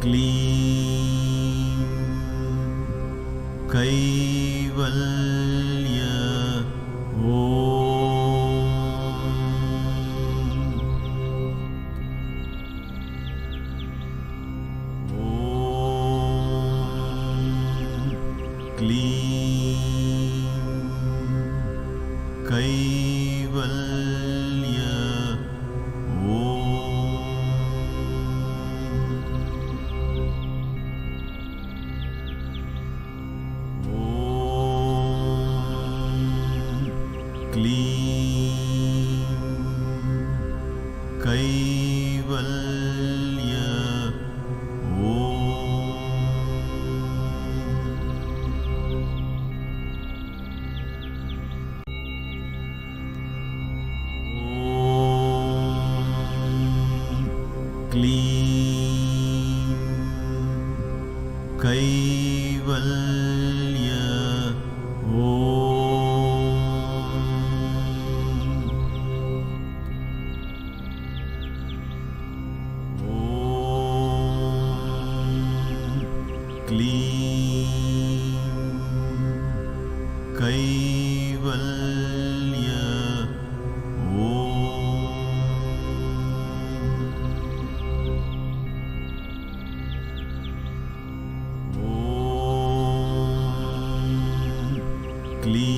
क्लीं कैवल्य क्लीं कैवल्य क्लीं कैवल्य क्लीं कैवल्य क्लीं कैवल्य क्लीं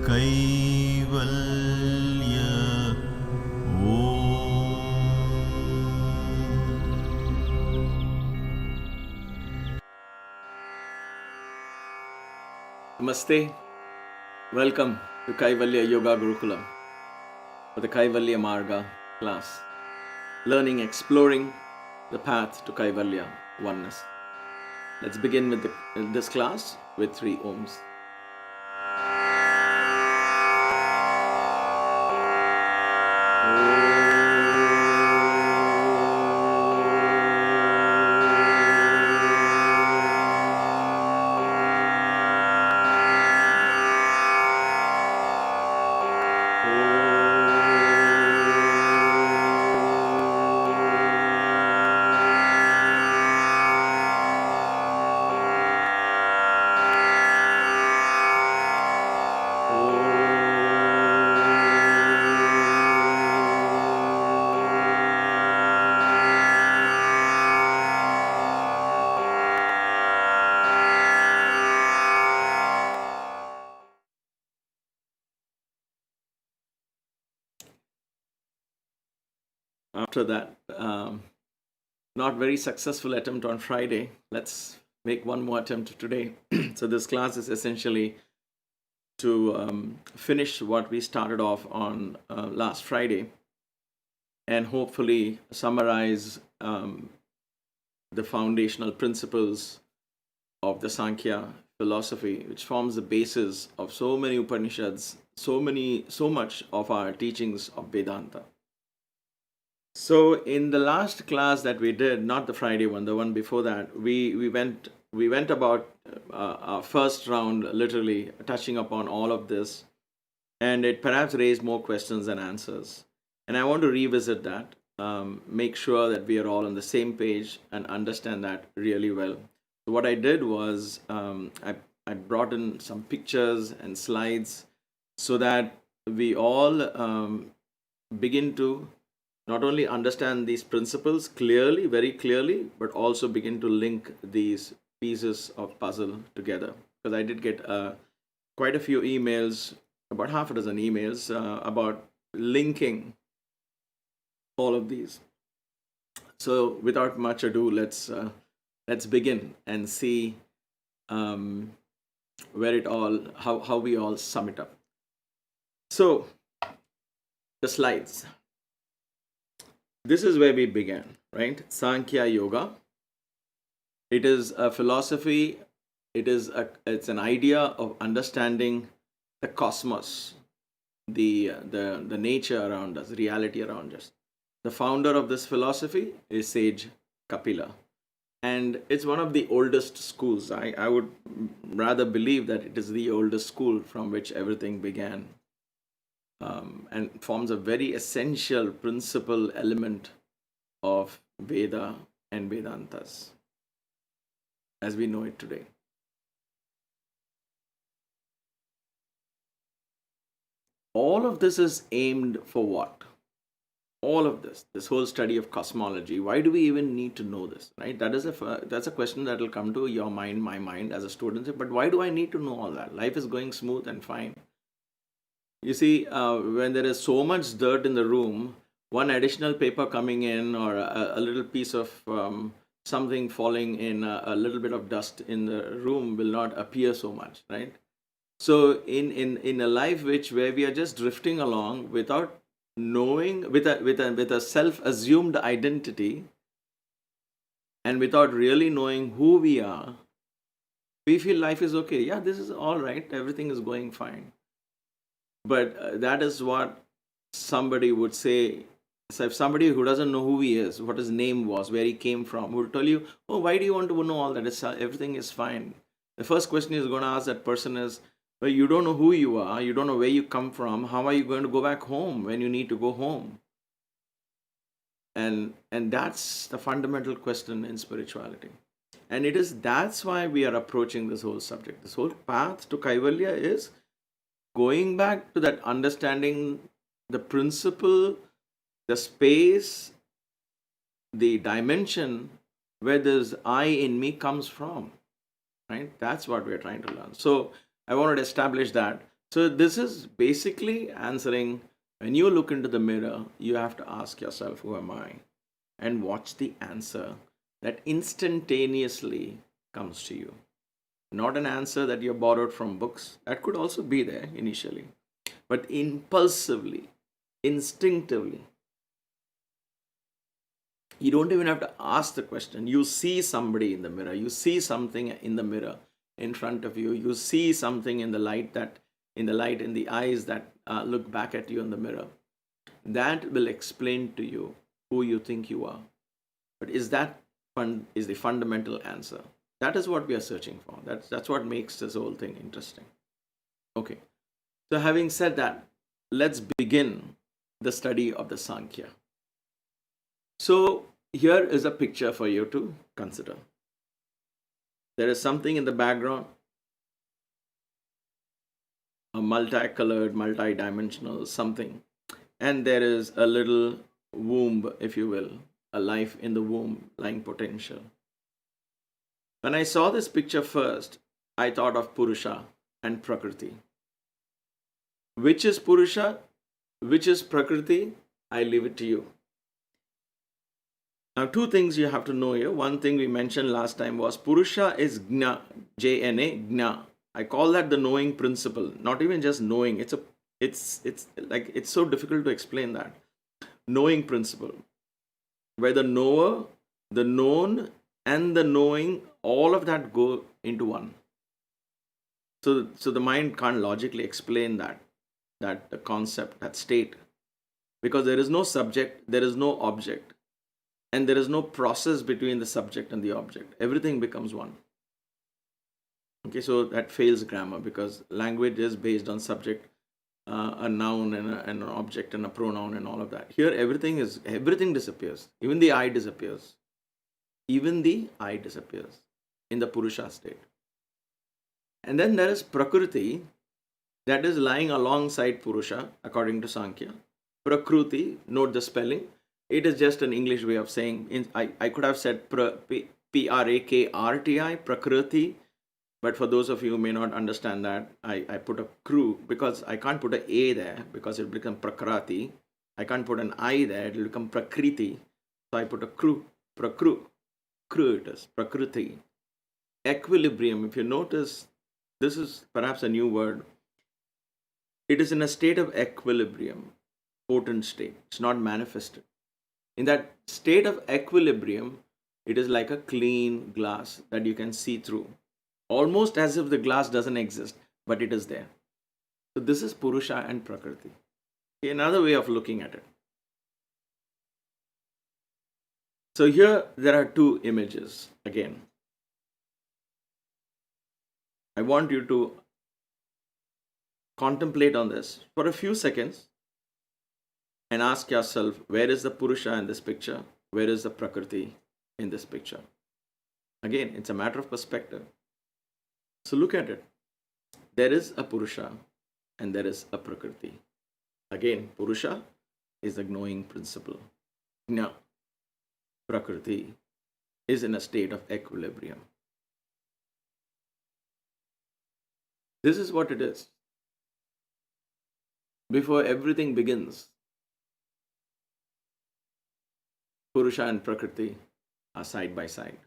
कैवल्य Namaste. Welcome to Kaivalya Yoga Gurukulam for the Kaivalya Marga class. Learning, exploring the path to Kaivalya oneness. Let's begin with this class with 3 Oms. After that not very successful attempt on Friday, let's make one more attempt today. So this class is essentially to finish what we started off on last Friday and hopefully summarize the foundational principles of the Sankhya philosophy, which forms the basis of so many Upanishads, so much of our teachings of Vedanta. So in the last class that we did, not the Friday one, the one before that, we went about our first round, literally touching upon all of this, and it perhaps raised more questions than answers. And I want to revisit that, make sure that we are all on the same page and understand that really well. So what I did was I brought in some pictures and slides so that we all begin to not only understand these principles clearly, very clearly, but also begin to link these pieces of puzzle together. Because I did get quite a few emails, about half a dozen emails, about linking all of these. So without much ado, let's begin and see where it all, how we all sum it up. So the slides. This is where we began, right? Sankhya Yoga. It is a philosophy. It's an idea of understanding the cosmos, the nature around us, reality around us. The founder of this philosophy is sage Kapila, and it's one of the oldest schools. I would rather believe that it is the oldest school from which everything began. And forms a very essential principal element of Veda and Vedantas as we know it today. All of this is aimed for what? All of this whole study of cosmology. Why do we even need to know this, right? That's a question that will come to your mind, my mind as a student. But why do I need to know all that? Life is going smooth and fine. You see, when there is so much dirt in the room, one additional paper coming in or a little piece of something falling in, a little bit of dust in the room will not appear so much, right? So in a life where we are just drifting along without knowing, with a self-assumed identity, and without really knowing who we are, we feel life is okay. Yeah, this is all right. Everything is going fine. But that is what somebody would say. So if somebody who doesn't know who he is, what his name was, where he came from, will tell you, oh, why do you want to know all that? Everything is fine. The first question you're going to ask that person is, well, you don't know who you are, you don't know where you come from, how are you going to go back home when you need to go home? And that's the fundamental question in spirituality. And that's why we are approaching this whole subject. This whole path to Kaivalya is going back to that understanding the principle, the space, the dimension where this I in me comes from, right? That's what we're trying to learn. So I wanted to establish that. So this is basically answering, when you look into the mirror, you have to ask yourself, who am I? And watch the answer that instantaneously comes to you. Not an answer that you borrowed from books. That could also be there initially. But impulsively, instinctively, you don't even have to ask the question. You see somebody in the mirror. You see something in the mirror in front of you. You see something in the light, in the eyes that look back at you in the mirror. That will explain to you who you think you are. But is the fundamental answer? That is what we are searching for. That's what makes this whole thing interesting. Okay. So having said that, let's begin the study of the Sankhya. So here is a picture for you to consider. There is something in the background, a multicolored, multidimensional something. And there is a little womb, if you will, a life in the womb, lying potential. When I saw this picture first, I thought of Purusha and Prakriti. Which is Purusha? Which is Prakriti? I leave it to you. Now, two things you have to know here. One thing we mentioned last time was Purusha is Jna, J-N-A, Jna. I call that the knowing principle. Not even just knowing. It's so difficult to explain that. Knowing principle. Where the knower, the known, and the knowing, all of that go into one. So the mind can't logically explain that concept, that state. Because there is no subject, there is no object. And there is no process between the subject and the object. Everything becomes one. Okay, so that fails grammar because language is based on subject, a noun and an object and a pronoun and all of that. Here everything disappears. Even the I disappears. Even the I disappears in the Purusha state. And then there is Prakriti that is lying alongside Purusha according to Sankhya. Prakruti, note the spelling. It is just an English way of saying, I could have said P-R-A-K-R-T-I, Prakriti, but for those of you who may not understand that, I put a kru because I can't put an A there because it will become Prakrati. I can't put an I there, it will become Prakriti. So I put a kru it is, Prakriti. Equilibrium, if you notice, this is perhaps a new word. It is in a state of equilibrium, potent state. It's not manifested. In that state of equilibrium, it is like a clean glass that you can see through. Almost as if the glass doesn't exist, but it is there. So this is Purusha and Prakriti. Okay, another way of looking at it. So here there are two images again. I want you to contemplate on this for a few seconds and ask yourself, where is the Purusha in this picture where is the Prakriti in this picture? Again, it's a matter of perspective. So look at it. There is a Purusha and there is a Prakriti. Again, Purusha is the knowing principle. Now, Prakriti is in a state of equilibrium. This is what it is. Before everything begins, Purusha and Prakriti are side by side.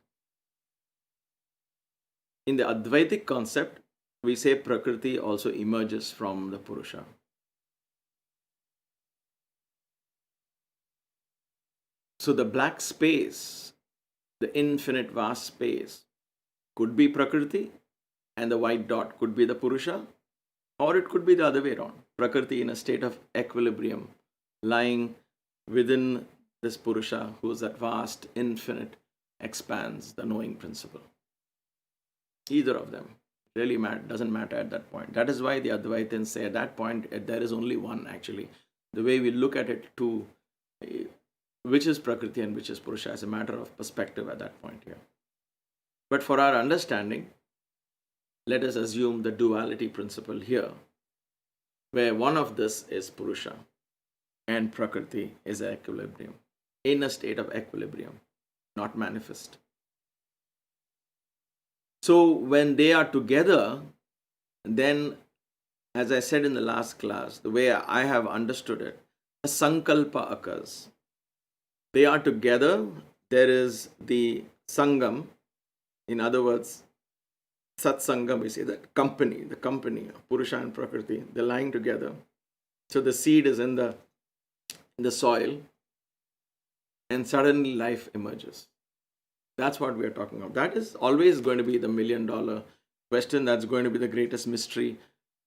In the Advaitic concept, we say Prakriti also emerges from the Purusha. So the black space, the infinite vast space, could be Prakriti and the white dot could be the Purusha, or it could be the other way around. Prakriti in a state of equilibrium, lying within this Purusha, who is that vast, infinite expanse, the knowing principle. Either of them really doesn't matter at that point. That is why the Advaitins say at that point there is only one actually. The way we look at it too, which is Prakriti and which is Purusha, is a matter of perspective at that point here. But for our understanding, let us assume the duality principle here, where one of this is Purusha and Prakriti is equilibrium, in a state of equilibrium, not manifest. So when they are together, then, as I said in the last class, the way I have understood it, a sankalpa occurs. They are together, there is the sangam, in other words, satsangam, we say that the company of Purusha and Prakriti, they're lying together. So the seed is in the soil, and suddenly life emerges. That's what we are talking about. That is always going to be the $1 million question. That's going to be the greatest mystery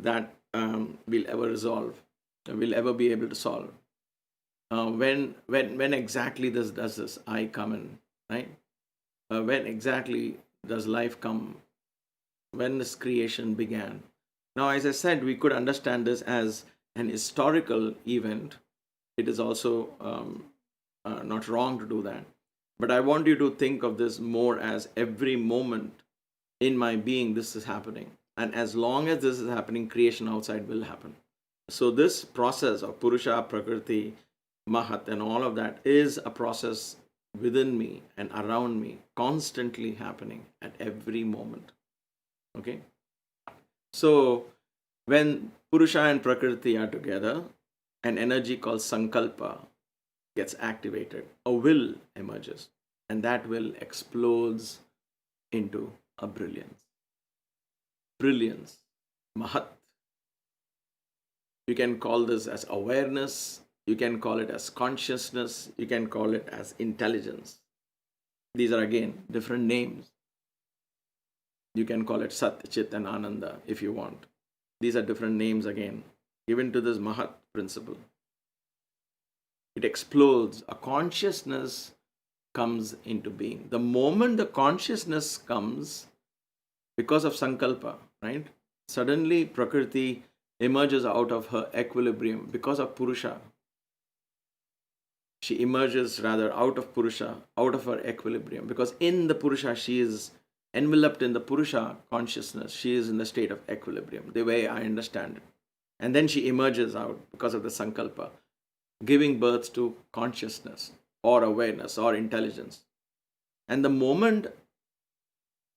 that we'll ever resolve, we'll ever be able to solve. When exactly does this I come in, right? When exactly does life come? When this creation began? Now, as I said, we could understand this as an historical event. It is also not wrong to do that. But I want you to think of this more as every moment in my being, this is happening. And as long as this is happening, creation outside will happen. So this process of Purusha, Prakriti, Mahat, and all of that is a process within me and around me, constantly happening at every moment. Okay? So when Purusha and Prakriti are together, an energy called Sankalpa gets activated, a will emerges, and that will explodes into a brilliance. Brilliance, Mahat. You can call this as awareness, you can call it as consciousness, you can call it as intelligence. These are again different names. You can call it Sat, Chit, and Ananda if you want. These are different names again, given to this Mahat principle. It explodes. A consciousness comes into being. The moment the consciousness comes, because of Sankalpa, right? Suddenly Prakriti emerges out of her equilibrium because of Purusha. She emerges rather out of Purusha, out of her equilibrium, because in the Purusha she is enveloped in the Purusha consciousness. She is in the state of equilibrium, the way I understand it. And then she emerges out because of the Sankalpa, giving birth to consciousness or awareness or intelligence. And the moment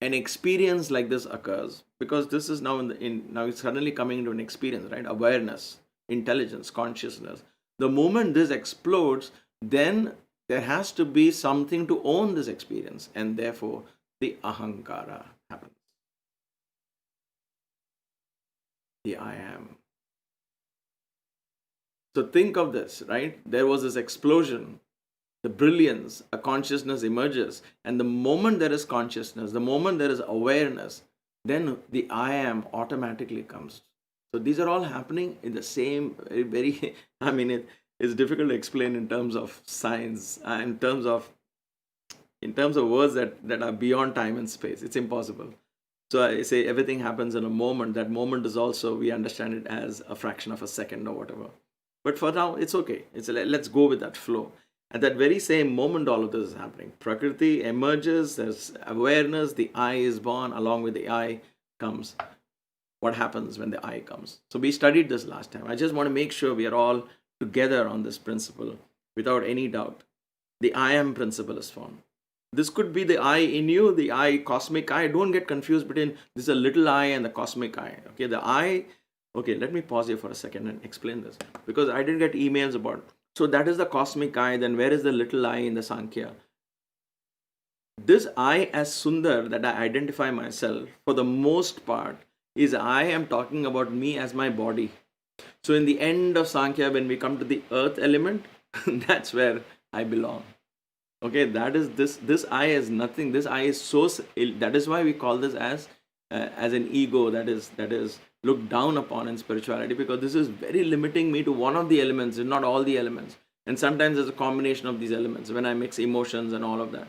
an experience like this occurs, because this is now now it's suddenly coming into an experience, right? Awareness, intelligence, consciousness. The moment this explodes, then there has to be something to own this experience, and therefore the ahankara happens. The I am. So think of this, right? There was this explosion, the brilliance, a consciousness emerges. And the moment there is consciousness, the moment there is awareness, then the I am automatically comes. So these are all happening in the same, very, I mean, it's difficult to explain in terms of science, in terms of words that are beyond time and space. It's impossible. So I say everything happens in a moment. That moment is also, we understand it as a fraction of a second or whatever. But for now, it's okay. Let's go with that flow. At that very same moment, all of this is happening. Prakriti emerges, there's awareness, the I is born, along with the I comes what happens when the I comes. So we studied this last time. I just want to make sure we are all together on this principle without any doubt. The I am principle is formed. This could be the I in you, the I, cosmic I. Don't get confused between this is a little I and the cosmic I. Okay, the I. Okay, let me pause here for a second and explain this, because I didn't get emails about. So that is the cosmic I. Then where is the little I in the Sankhya? This I as Sundar that I identify myself, for the most part, is I am talking about me as my body. So in the end of Sankhya, when we come to the earth element, that's where I belong. Okay, that is this I is nothing. This I is so. That is why we call this as an ego that is looked down upon in spirituality, because this is very limiting me to one of the elements and not all the elements. And sometimes there's a combination of these elements when I mix emotions and all of that.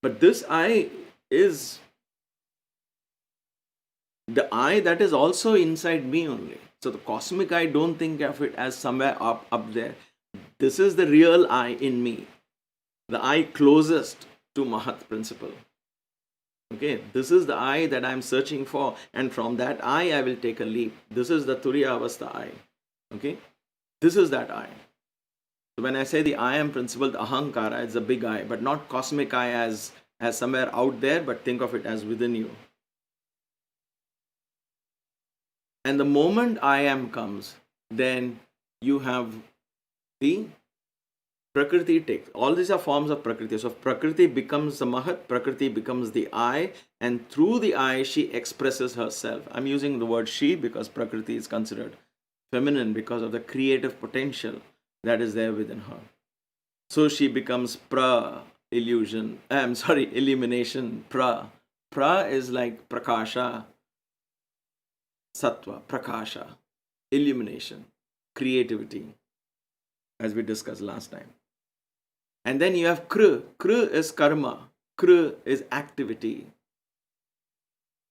But this I is the I that is also inside me only. So the cosmic I, don't think of it as somewhere up there. This is the real I in me. The I closest to Mahat principle. Okay, this is the I that I'm searching for, and from that I will take a leap. This is the Turiya Avastha I. Okay, this is that I. So when I say the I am principle, the Ahankara is a big I, but not cosmic I as somewhere out there, but think of it as within you. And the moment I am comes, then you have the Prakriti takes. All these are forms of Prakriti. So Prakriti becomes the Mahat, Prakriti becomes the I, and through the I, she expresses herself. I'm using the word she because Prakriti is considered feminine because of the creative potential that is there within her. So she becomes illumination. Pra is like Prakasha, Sattva, Prakasha, illumination, creativity, as we discussed last time. And then you have Kru. Kru is karma. Kru is activity.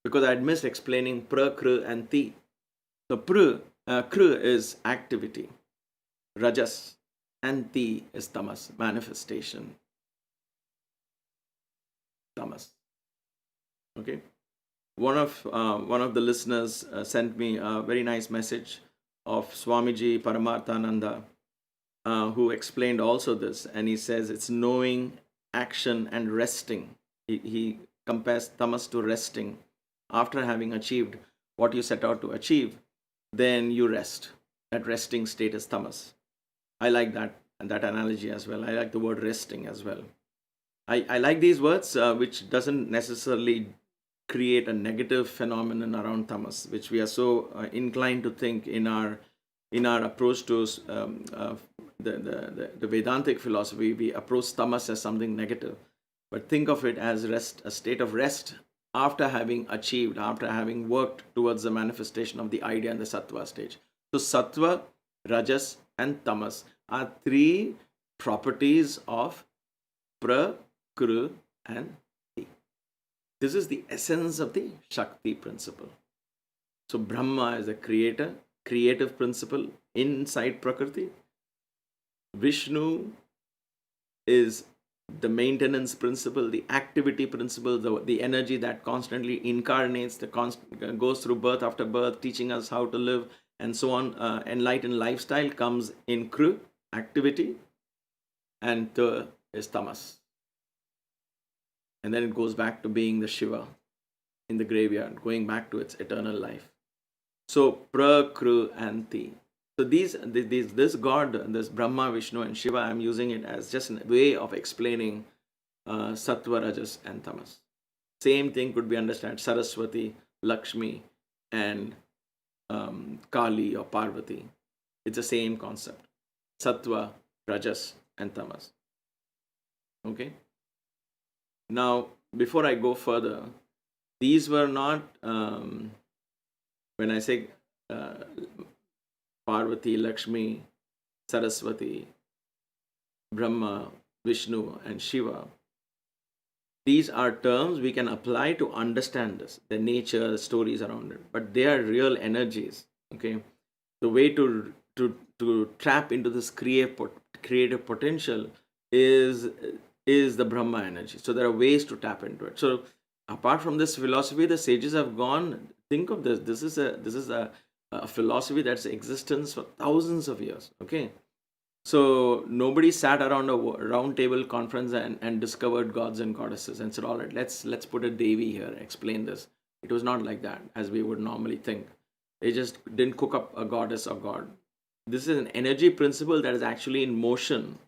Because I had missed explaining pra, kru, and ti. So Kru is activity. Rajas. And ti is tamas, manifestation. Tamas. Okay. One of the listeners sent me a very nice message of Swamiji Paramarthananda, who explained also this, and he says it's knowing, action, and resting. He compares tamas to resting. After having achieved what you set out to achieve, then you rest. That resting state is tamas. I like that analogy as well. I like the word resting as well. I like these words, which doesn't necessarily create a negative phenomenon around tamas, which we are so inclined to think in our approach to the Vedantic philosophy. We approach tamas as something negative, but think of it as rest, a state of rest after having achieved, after having worked towards the manifestation of the idea in the sattva stage. So sattva, rajas, and tamas are three properties of pra, kru, and ti. This is the essence of the Shakti principle. So Brahma is a creative principle inside Prakriti. Vishnu is the maintenance principle, the activity principle, the energy that constantly incarnates, goes through birth after birth, teaching us how to live, and so on. Enlightened lifestyle comes in Kru, activity, and Ta is tamas. And then it goes back to being the Shiva in the graveyard, going back to its eternal life. So pra, kru, and ti. So this God, this Brahma, Vishnu, and Shiva, I'm using it as just a way of explaining Sattva, Rajas, and Tamas. Same thing could be understood Saraswati, Lakshmi, and Kali or Parvati. It's the same concept. Sattva, Rajas, and Tamas. Okay? Now, before I go further, these were not, when I say Parvati, Lakshmi, Saraswati, Brahma, Vishnu, and Shiva, these are terms we can apply to understand this, the nature, the stories around it. But they are real energies. Okay, the way to to tap into this creative potential is the Brahma energy. So there are ways to tap into it. So apart from this philosophy, the sages have gone. Think of this. This is a philosophy that's existence for thousands of years. Okay, so nobody sat around a round table conference and discovered gods and goddesses and said, all right, let's put a Devi here, explain this. It was not like that, as we would normally think. They just didn't cook up a goddess or god. This is an energy principle that is actually in motion.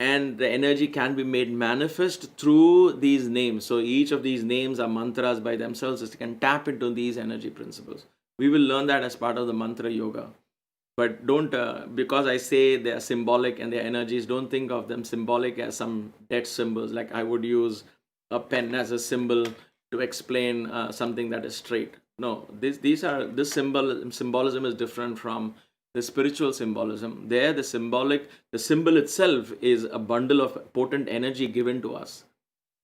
And the energy can be made manifest through these names. So each of these names are mantras by themselves. It can tap into these energy principles. We will learn that as part of the mantra yoga. But don't, because I say they are symbolic and their energies, don't think of them symbolic as some dead symbols. Like I would use a pen as a symbol to explain something that is straight. No, this symbolism is different from the spiritual symbolism. There, the symbol itself is a bundle of potent energy given to us.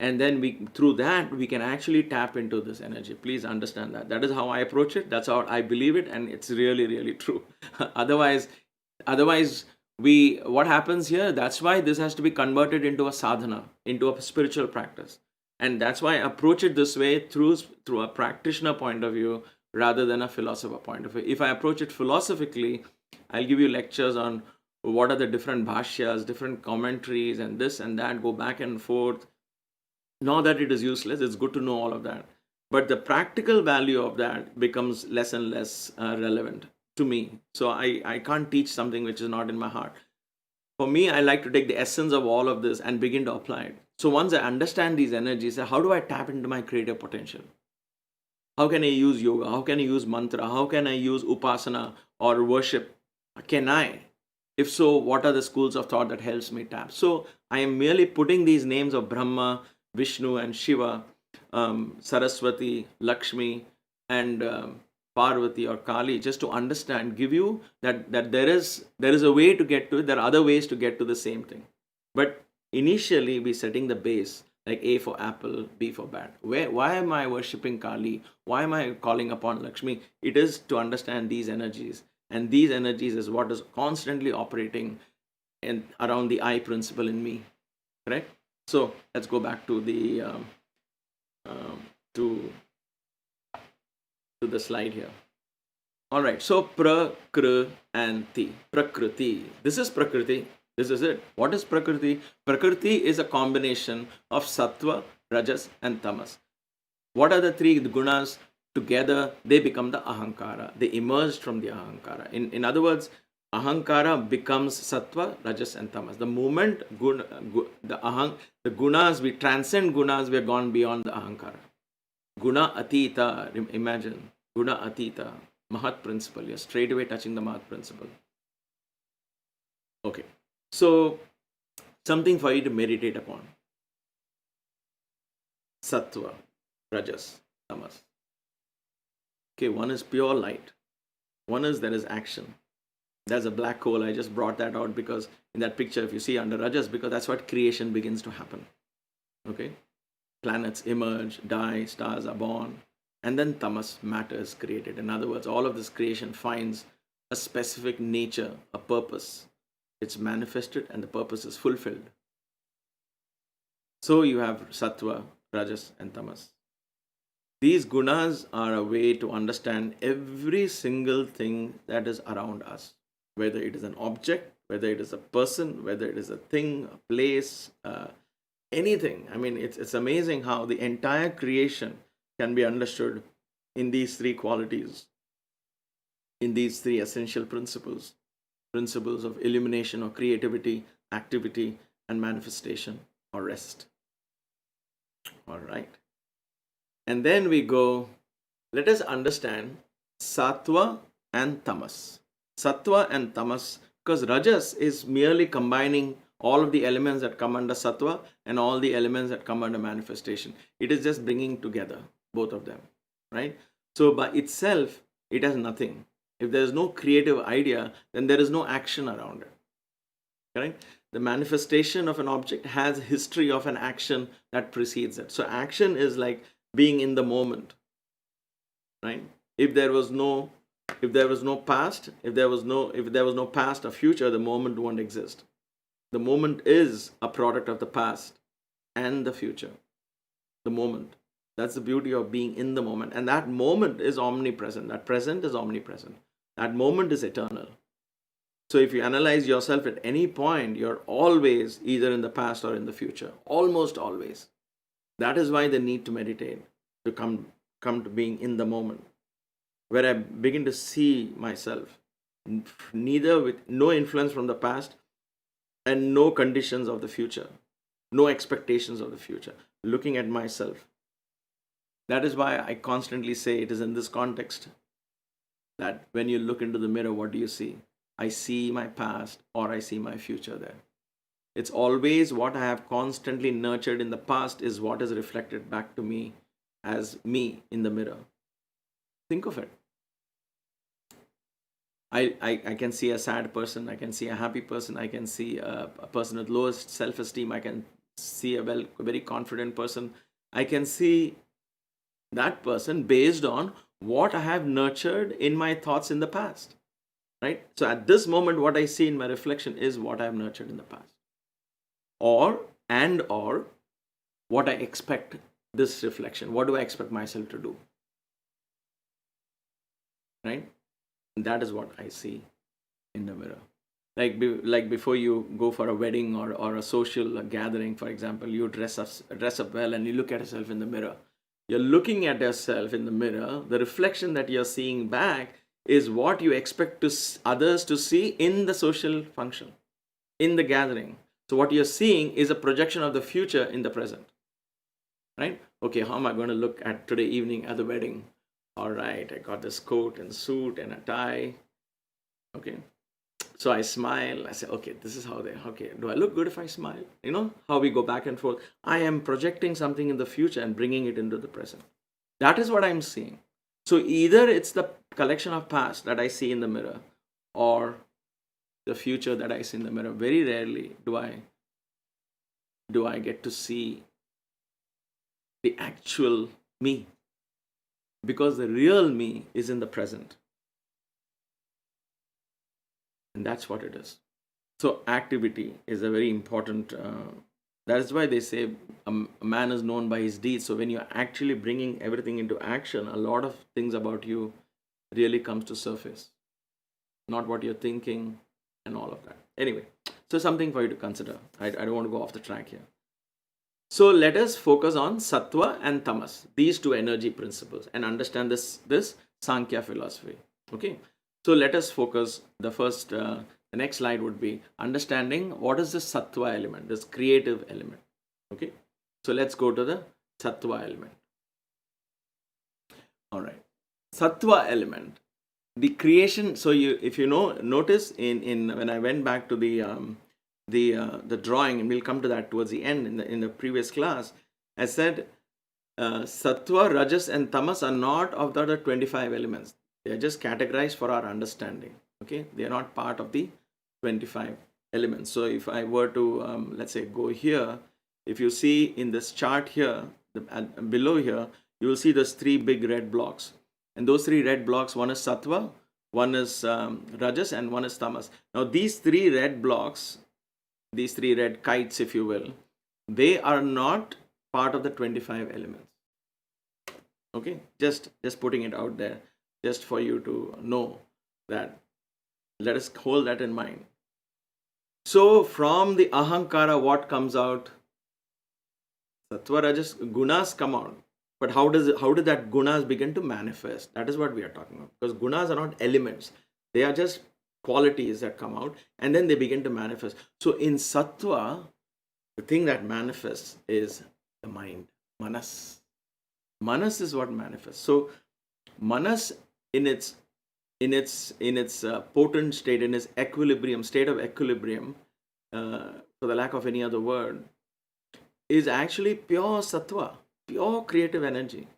And then through that, we can actually tap into this energy. Please understand that. That is how I approach it. That's how I believe it. And it's really, really true. Otherwise, what happens here, that's why this has to be converted into a sadhana, into a spiritual practice. And that's why I approach it this way through a practitioner point of view rather than a philosopher point of view. If I approach it philosophically, I'll give you lectures on what are the different bhashyas, different commentaries, and this and that, go back and forth. Not that it is useless, it's good to know all of that. But the practical value of that becomes less and less relevant to me. So I can't teach something which is not in my heart. For me, I like to take the essence of all of this and begin to apply it. So once I understand these energies, how do I tap into my creative potential? How can I use yoga? How can I use mantra? How can I use upasana or worship? Can I? If so, what are the schools of thought that helps me tap? So I am merely putting these names of Brahma, Vishnu and Shiva, Saraswati, Lakshmi and Parvati or Kali, just to understand, give you that there is a way to get to it. There are other ways to get to the same thing. But initially, we're setting the base, like A for apple, B for bat. Why am I worshipping Kali? Why am I calling upon Lakshmi? It is to understand these energies. And these energies is what is constantly operating around the I principle in me. Correct? So let's go back to the to the slide here. All right. So Prakriti. This is Prakriti. This is it. What is Prakriti? Prakriti is a combination of Sattva, Rajas, and Tamas. What are the three gunas? Together, they become the Ahankara. They emerged from the Ahankara. In other words, Ahankara becomes Sattva, Rajas, and Tamas. The moment the gunas, we transcend gunas, we are gone beyond the Ahankara. Guna Atita, imagine, Guna Atita, Mahat principle. You're straight away touching the Mahat principle. Okay. So, something for you to meditate upon. Sattva, Rajas, Tamas. Okay, one is pure light. One is there is action. There's a black hole. I just brought that out because in that picture, if you see under Rajas, because that's what creation begins to happen. Okay? Planets emerge, die, stars are born. And then Tamas, matter is created. In other words, all of this creation finds a specific nature, a purpose. It's manifested and the purpose is fulfilled. So you have Sattva, Rajas, and Tamas. These gunas are a way to understand every single thing that is around us, whether it is an object, whether it is a person, whether it is a thing, a place, anything. I mean, it's amazing how the entire creation can be understood in these three qualities, in these three essential principles of illumination or creativity, activity, and manifestation or rest. All right. And then we go, let us understand Sattva and Tamas. Sattva and Tamas, because Rajas is merely combining all of the elements that come under Sattva and all the elements that come under manifestation. It is just bringing together both of them, right? So by itself, it has nothing. If there is no creative idea, then there is no action around it, correct? The manifestation of an object has a history of an action that precedes it. So action is like being in the moment, right? If there was no If there was no past, if there was no past or future, the moment won't exist. The moment is a product of the past and the future. The moment. That's the beauty of being in the moment. And that moment is omnipresent. That present is omnipresent. That moment is eternal. So if you analyze yourself at any point, you're always either in the past or in the future. Almost always. That is why the need to meditate, to come to being in the moment, where I begin to see myself, neither with no influence from the past and no conditions of the future, no expectations of the future, looking at myself. That is why I constantly say it is in this context that when you look into the mirror, what do you see? I see my past or I see my future there. It's always what I have constantly nurtured in the past is what is reflected back to me as me in the mirror. Think of it. I can see a sad person, I can see a happy person, I can see a person with lowest self-esteem, I can see a very confident person. I can see that person based on what I have nurtured in my thoughts in the past. Right? So at this moment, what I see in my reflection is what I have nurtured in the past. Or what I expect this reflection. What do I expect myself to do? Right? And that is what I see in the mirror. Like before you go for a wedding or a social gathering, for example, you dress up well and you look at yourself in the mirror. You're looking at yourself in the mirror. The reflection that you're seeing back is what you expect others to see in the social function, in the gathering. So what you're seeing is a projection of the future in the present. Right? Okay, how am I going to look at today evening at the wedding? All right, I got this coat and suit and a tie. Okay. So I smile. I say, okay, this is how okay, do I look good if I smile? You know, how we go back and forth. I am projecting something in the future and bringing it into the present. That is what I'm seeing. So either it's the collection of past that I see in the mirror or the future that I see in the mirror. Very rarely do I get to see the actual me, because the real me is in the present. And that's what it is. So activity is a very important, that is why they say a man is known by his deeds. So when you're actually bringing everything into action, a lot of things about you really comes to surface. Not what you're thinking and all of that. Anyway, so something for you to consider. I don't want to go off the track here. So let us focus on Sattva and Tamas, these two energy principles, and understand this Sankhya philosophy. Okay. So let us focus. The next slide would be understanding what is the Sattva element, this creative element. Okay. So let's go to the Sattva element. All right. Sattva element, the creation. So if you notice in when I went back to the drawing, and we'll come to that towards the end in the previous class, I said Sattva, Rajas and Tamas are not of the other 25 elements. They are just categorized for our understanding. Okay, they are not part of the 25 elements. So if I were to let's say go here, if you see in this chart here, below here, you will see those three big red blocks, and those three red blocks, one is Sattva, one is Rajas, and one is Tamas. Now these three red blocks, these three red kites, if you will, they are not part of the 25 elements. Okay, just putting it out there, just for you to know that. Let us hold that in mind. So from the ahankara, what comes out? Sattva, Rajas, gunas come out. But how did that gunas begin to manifest? That is what we are talking about. Because gunas are not elements. They are just qualities that come out and then they begin to manifest. So in Sattva, the thing that manifests is the mind, manas. Manas is what manifests. So manas in its potent state, in its state of equilibrium, for the lack of any other word, is actually pure Sattva, pure creative energy.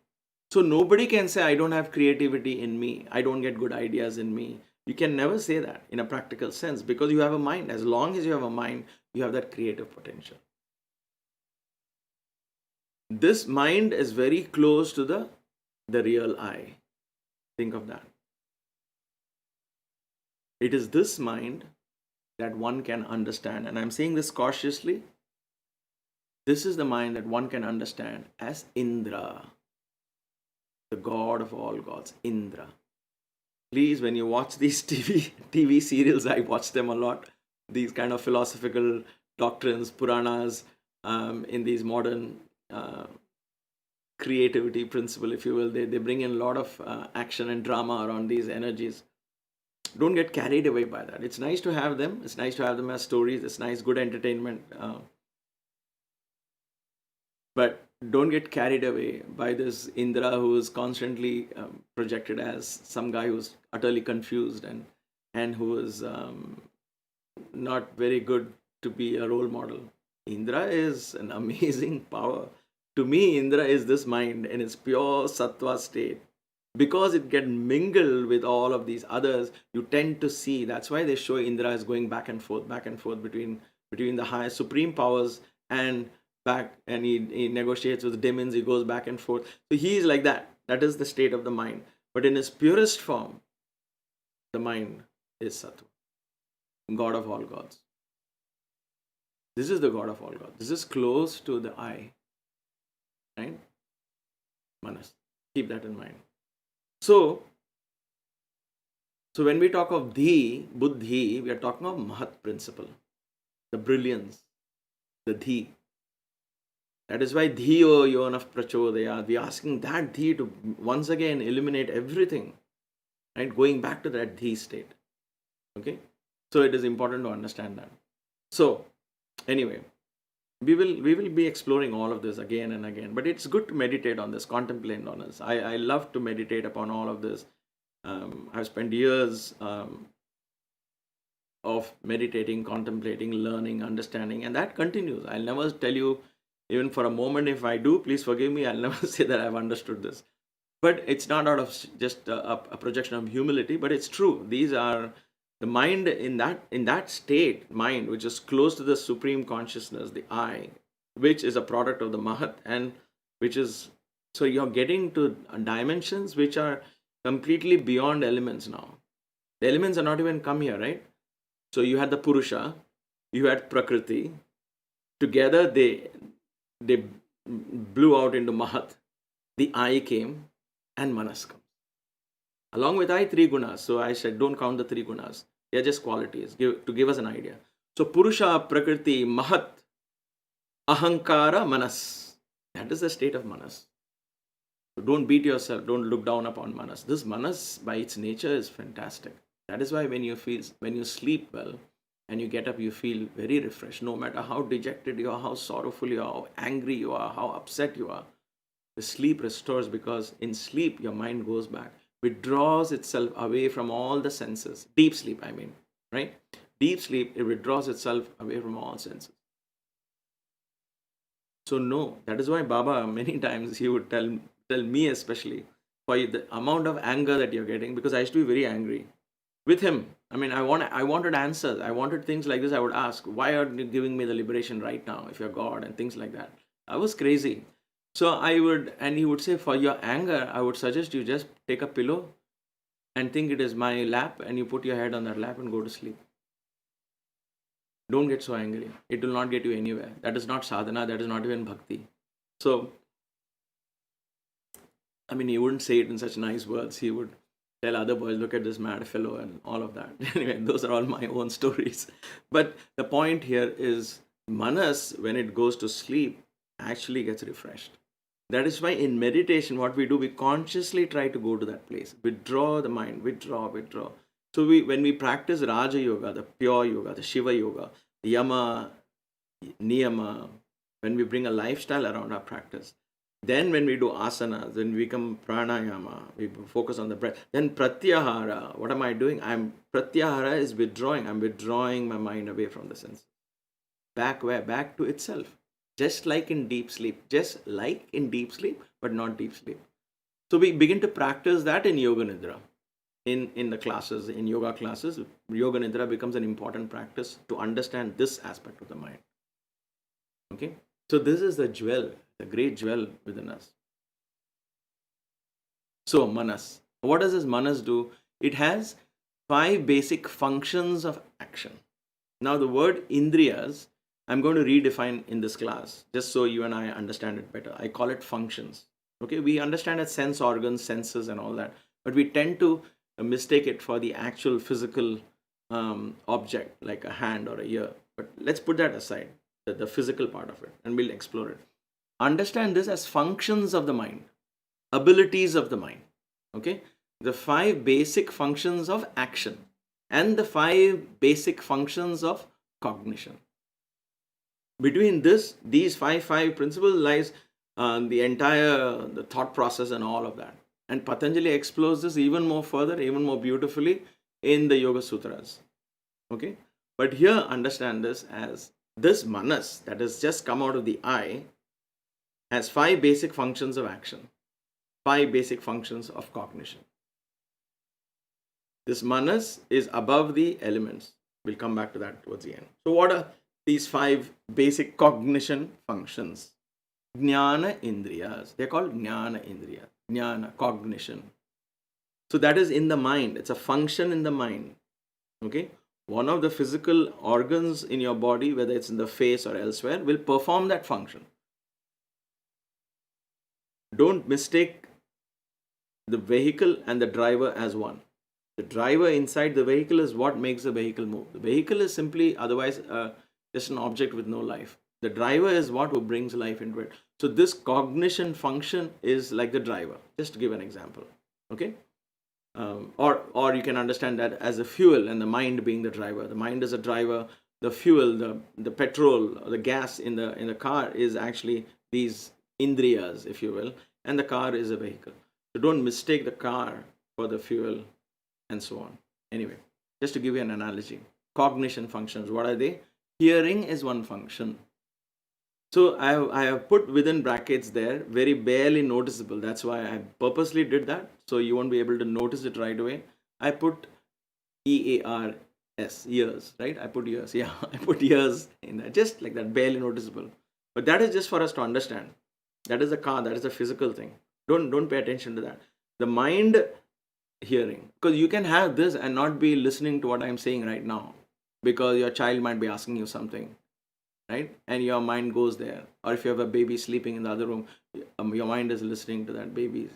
So nobody can say, I don't have creativity in me, I don't get good ideas in me. You can never say that in a practical sense, because you have a mind. As long as you have a mind, you have that creative potential. This mind is very close to the real I. Think of that. It is this mind that one can understand, and I'm saying this cautiously. This is the mind that one can understand as Indra, the god of all gods, Indra. Please, when you watch these TV serials, I watch them a lot. These kind of philosophical doctrines, Puranas, in these modern creativity principle, if you will, they bring in a lot of action and drama around these energies. Don't get carried away by that. It's nice to have them. It's nice to have them as stories. It's nice, good entertainment. But don't get carried away by this Indra who is constantly projected as some guy who's utterly confused and who is not very good to be a role model. Indra is an amazing power. To me, Indra is this mind in its pure sattva state. Because it get mingled with all of these others, you tend to see. That's why they show Indra as going back and forth between the high supreme powers and back, and he negotiates with demons. He goes back and forth. So he is like that. That is the state of the mind. But in its purest form, the mind is Sattva, God of all gods. This is the God of all gods. This is close to the I, right? Manas. Keep that in mind. So when we talk of Dhi, Buddhi, we are talking of Mahat principle, the brilliance, the Dhi. That is why Dhiyo Yonah Prachodaya, we are asking that Dhi to once again illuminate everything, right? Going back to that Dhi state. Okay? So it is important to understand that. So, anyway, we will be exploring all of this again and again, but it's good to meditate on this, contemplate on this. I love to meditate upon all of this. I've spent years of meditating, contemplating, learning, understanding, and that continues. I'll never tell you, even for a moment, if I do, please forgive me, I'll never say that I've understood this. But it's not out of just a projection of humility, but it's true. These are the mind in that state, mind which is close to the supreme consciousness, the I, which is a product of the Mahat, and which is, so you're getting to dimensions which are completely beyond elements now. The elements are not even come here, right? So you had the Purusha, you had Prakruti. Together they blew out into Mahat. The I came and Manas comes. Along with I, 3 gunas. So I said, don't count the 3 gunas. They're just qualities to give us an idea. So Purusha, Prakriti, Mahat, Ahankara, Manas. That is the state of Manas. So don't beat yourself. Don't look down upon Manas. This Manas, by its nature, is fantastic. That is why when you sleep well and you get up, you feel very refreshed. No matter how dejected you are, how sorrowful you are, how angry you are, how upset you are, the sleep restores, because in sleep your mind goes back, withdraws itself away from all the senses. Deep sleep, I mean, right? Deep sleep, it withdraws itself away from all senses. So no, that is why Baba many times he would tell me especially, for the amount of anger that you're getting, because I used to be very angry with him. I mean, I wanted answers. I wanted things like this. I would ask, why are you giving me the liberation right now if you're God, and things like that. I was crazy. So and he would say, for your anger, I would suggest you just take a pillow and think it is my lap, and you put your head on that lap and go to sleep. Don't get so angry. It will not get you anywhere. That is not sadhana. That is not even bhakti. So, I mean, he wouldn't say it in such nice words. He would tell other boys, look at this mad fellow and all of that. Anyway, those are all my own stories. But the point here is, Manas, when it goes to sleep, actually gets refreshed. That is why in meditation, what we do, we consciously try to go to that place. Withdraw the mind, withdraw. So when we practice Raja Yoga, the pure yoga, the Shiva Yoga, the Yama, Niyama, when we bring a lifestyle around our practice, then when we do asanas, when we come pranayama, we focus on the breath. Then pratyahara, what am I doing? Pratyahara is withdrawing. I'm withdrawing my mind away from the sense. Back where? Back to itself. Just like in deep sleep, but not deep sleep. So we begin to practice that in Yoga Nidra. In the classes, in yoga classes, Yoga Nidra becomes an important practice to understand this aspect of the mind. Okay? So this is the jewel, the great jewel within us. So Manas. What does this Manas do? It has 5 basic functions of action. Now the word Indriyas, I'm going to redefine in this class, just so you and I understand it better. I call it functions. Okay, we understand it sense organs, senses and all that, but we tend to mistake it for the actual physical object like a hand or a ear. But let's put that aside, the physical part of it, and we'll explore it. Understand this as functions of the mind, abilities of the mind. Okay, the 5 basic functions of action and the 5 basic functions of cognition. Between these five principles lies the entire the thought process and all of that. And Patanjali explores this even more further, even more beautifully in the Yoga Sutras. Okay, but here understand this as this manas that has just come out of the eye has 5 basic functions of action, 5 basic functions of cognition. This manas is above the elements. We'll come back to that towards the end. So what are these 5 basic cognition functions? Jnana Indriyas. They're called Jnana Indriyas. Jnana, cognition. So that is in the mind. It's a function in the mind. Okay? One of the physical organs in your body, whether it's in the face or elsewhere, will perform that function. Don't mistake the vehicle and the driver as one. The driver inside the vehicle is what makes the vehicle move. The vehicle is simply otherwise just an object with no life. The driver is what who brings life into it. So this cognition function is like the driver. Just to give an example. Okay? Or you can understand that as a fuel and the mind being the driver. The mind is a driver. The fuel, the petrol, the gas in the car is actually these indriyas, if you will, and the car is a vehicle. So don't mistake the car for the fuel and so on. Anyway, just to give you an analogy, cognition functions, what are they? Hearing is one function. So I have put within brackets there, very barely noticeable. That's why I purposely did that. So you won't be able to notice it right away. I put EARS, years, right? I put years. Yeah, I put years in that, just like that, barely noticeable. But that is just for us to understand. That is a car, that is a physical thing. Don't pay attention to that. The mind hearing, because you can have this and not be listening to what I'm saying right now, because your child might be asking you something, right? And your mind goes there. Or if you have a baby sleeping in the other room, your mind is listening to that baby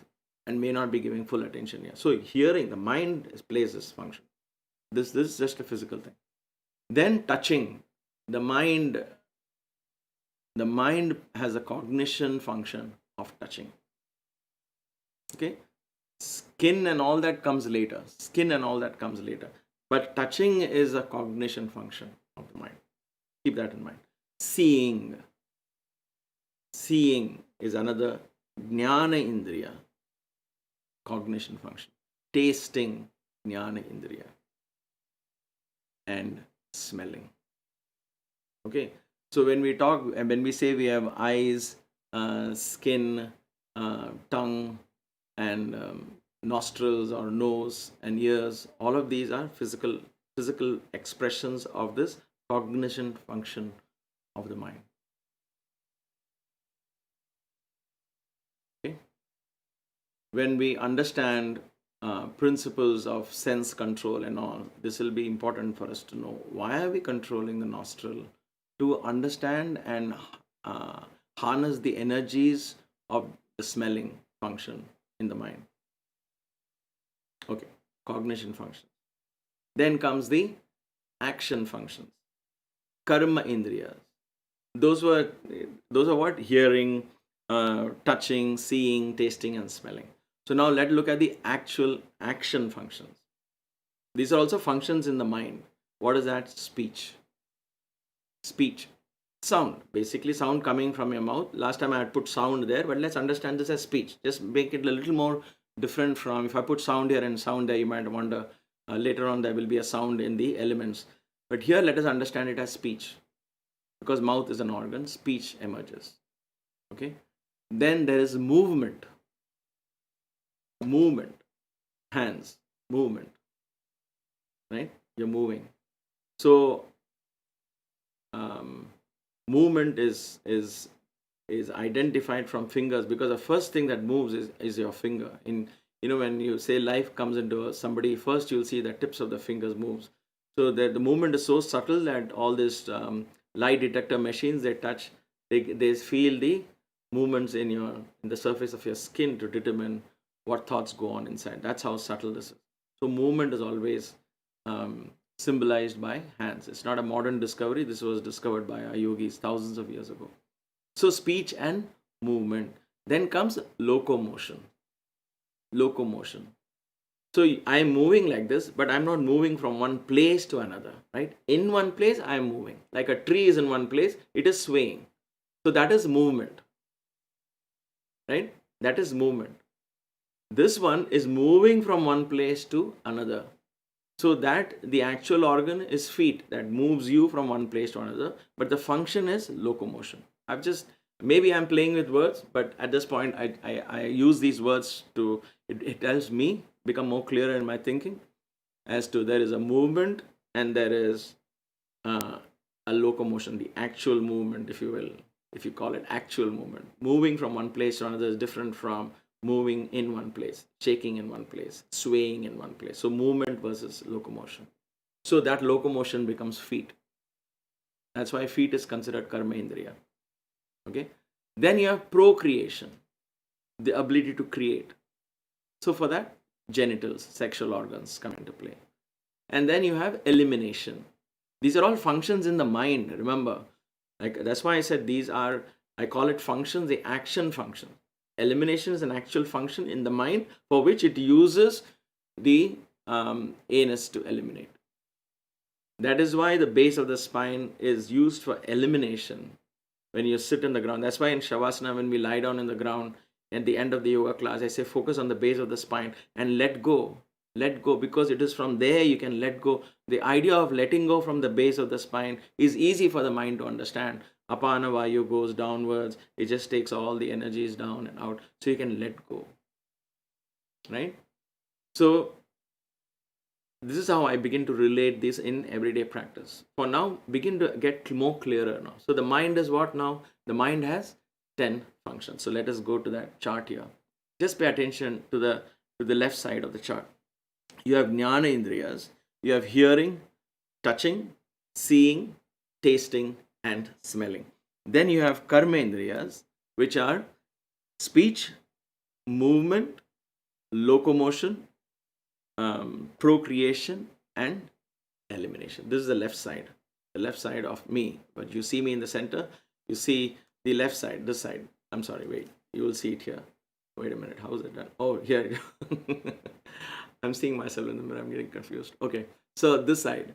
and may not be giving full attention here. So hearing, the mind plays this function. This is just a physical thing. Then touching, the mind has a cognition function of touching. Okay? Skin and all that comes later. But touching is a cognition function of the mind. Keep that in mind. Seeing is another jnana indriya, cognition function. Tasting, jnana indriya. And smelling. Okay, so when we say we have eyes, skin, tongue, and nostrils or nose and ears, all of these are physical expressions of this cognition function of the mind. Okay, when we understand principles of sense control and all, this will be important for us to know why are we controlling the nostril, to understand and harness the energies of the smelling function in the mind. Okay, cognition functions. Then comes the action functions, karma indriyas. Those are what? Hearing, touching, seeing, tasting, and smelling. So now let's look at the actual action functions. These are also functions in the mind. What is that? Speech. Sound. Basically sound coming from your mouth. Last time I had put sound there, but let's understand this as speech. Just make it a little more different from, if I put sound here and sound there, you might wonder later on there will be a sound in the elements. But here let us understand it as speech. Because mouth is an organ, speech emerges. Okay. Then there is movement. Hands, movement, right? You're moving. So movement is identified from fingers, because the first thing that moves is your finger. In when you say life comes into somebody, first you'll see the tips of the fingers moves. So that the movement is so subtle that all these lie detector machines they touch, they feel the movements in the surface of your skin to determine what thoughts go on inside. That's how subtle this is. So movement is always symbolized by hands. It's not a modern discovery. This was discovered by our yogis thousands of years ago. So speech and movement. Then comes locomotion. Locomotion. So I am moving like this, but I'm not moving from one place to another, right? In one place, I am moving. Like a tree is in one place, it is swaying. So that is movement, right? That is movement. This one is moving from one place to another. So that the actual organ is feet that moves you from one place to another, but the function is locomotion. Maybe I'm playing with words, but at this point I use these words to, it helps me become more clearer in my thinking as to there is a movement and there is a locomotion, the actual movement, if you will, if you call it actual movement. Moving from one place to another is different from moving in one place, shaking in one place, swaying in one place. So movement versus locomotion. So that locomotion becomes feet. That's why feet is considered karma indriya. Okay. Then you have procreation, the ability to create. So for that, genitals, sexual organs come into play. And then you have elimination. These are all functions in the mind, remember. Like, that's why I said these are, I call it functions, the action function. Elimination is an actual function in the mind for which it uses the anus to eliminate. That is why the base of the spine is used for elimination when you sit in the ground. That's why in Shavasana, when we lie down in the ground at the end of the yoga class, I say focus on the base of the spine and let go. Let go, because it is from there you can let go. The idea of letting go from the base of the spine is easy for the mind to understand. Apana Vayu goes downwards. It just takes all the energies down and out. So you can let go. Right? So this is how I begin to relate this in everyday practice. For now, begin to get more clearer now. So the mind is what now? The mind has 10 functions. So let us go to that chart here. Just pay attention to the left side of the chart. You have jnana indriyas. You have hearing, touching, seeing, tasting, and smelling. Then you have karma indriyas, which are speech, movement, locomotion, procreation, and elimination. This is the left side of me. But you see me in the center, you see the left side, this side. I'm sorry, wait, you will see it here. Wait a minute, how is it done? Oh, here. I'm seeing myself in the mirror, I'm getting confused. Okay, so this side,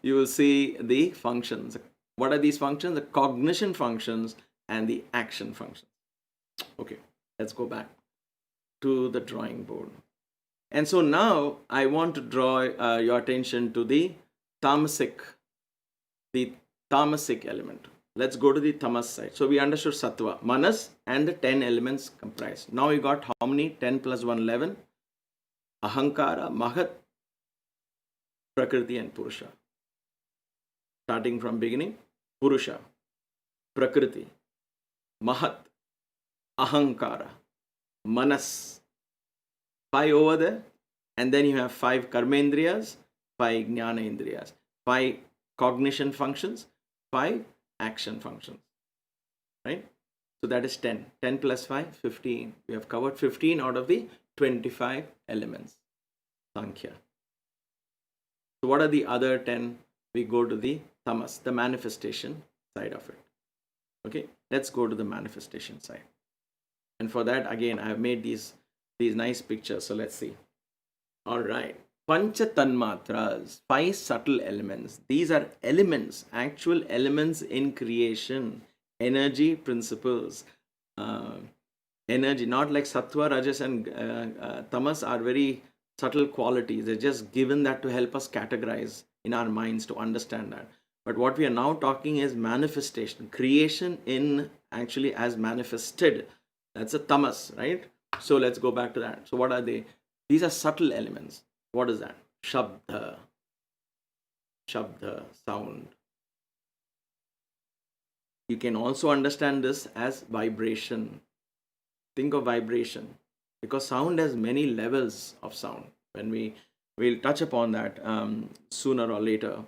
you will see the functions. What are these functions? The cognition functions and the action functions. Okay, let's go back to the drawing board. And so now I want to draw your attention to the tamasic element. Let's go to the tamas side. So we understood sattva, manas, and the 10 elements comprise. Now we got how many? 10 plus 1, 11. Ahankara, mahat, prakriti, and purusha. Starting from beginning, purusha, prakriti, mahat, ahankara, manas. 5 over there, and then you have 5 karmendriyas, 5 jnana indriyas, 5 cognition functions, 5 action functions, right? So that is 10. 10 plus 5, 15. We have covered 15 out of the 25 elements, Sankhya. So what are the other 10? We go to the tamas, the manifestation side of it. Okay, let's go to the manifestation side. And for that, again, I have made these nice pictures. So let's see. All right. PANCHA TANMATRAs, 5 subtle elements. These are elements, actual elements in creation. Energy principles. Energy, not like sattva, rajas, and tamas are very subtle qualities. They're just given that to help us categorize in our minds to understand that. But what we are now talking is manifestation, creation in actually as manifested. That's a tamas, right? So let's go back to that. So what are they? These are subtle elements. What is that? Shabda, sound. You can also understand this as vibration. Think of vibration. because sound has many levels of sound. When we'll touch upon that sooner or later,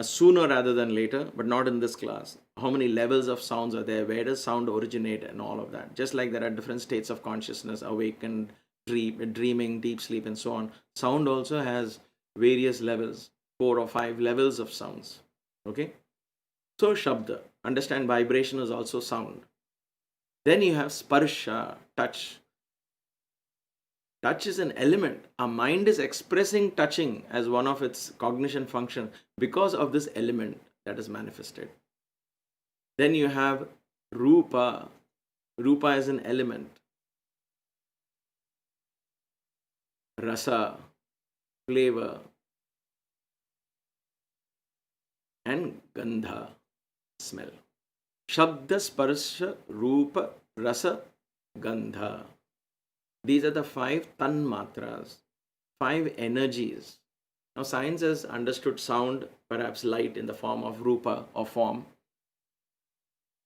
sooner rather than later, but not in this class. How many levels of sounds are there? Where does sound originate and all of that? Just like there are different states of consciousness, awakened, dreaming, deep sleep, and so on. Sound also has various levels, 4 or 5 levels of sounds. Okay? So Shabda, understand vibration is also sound. Then you have Sparsha, touch. Touch is an element. Our mind is expressing touching as one of its cognition function because of this element that is manifested. Then you have Rupa. Rupa is an element. Rasa, flavor. And Gandha, smell. Shabda, Sparsha, Rupa, Rasa, Gandha. These are the 5 tanmatras, 5 energies. Now science has understood sound, perhaps light in the form of rupa or form.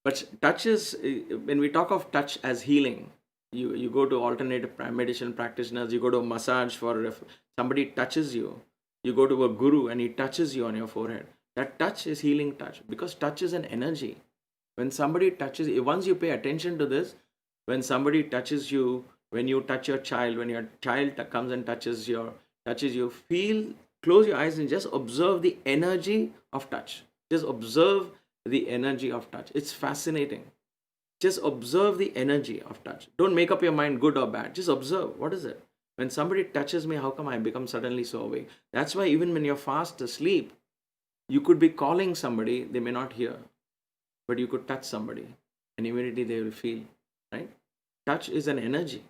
But touch is, when we talk of touch as healing, you go to alternative medicine practitioners, you go to a massage for if somebody touches you, you go to a guru and he touches you on your forehead. That touch is healing touch because touch is an energy. When somebody touches, once you pay attention to this, when somebody touches you, when you touch your child, when your child comes and touches you, close your eyes and just observe the energy of touch. Just observe the energy of touch. It's fascinating. Just observe the energy of touch. Don't make up your mind good or bad. Just observe. What is it? When somebody touches me, how come I become suddenly so awake? That's why even when you're fast asleep, you could be calling somebody, they may not hear, but you could touch somebody and immediately they will feel, right? Touch is an energy.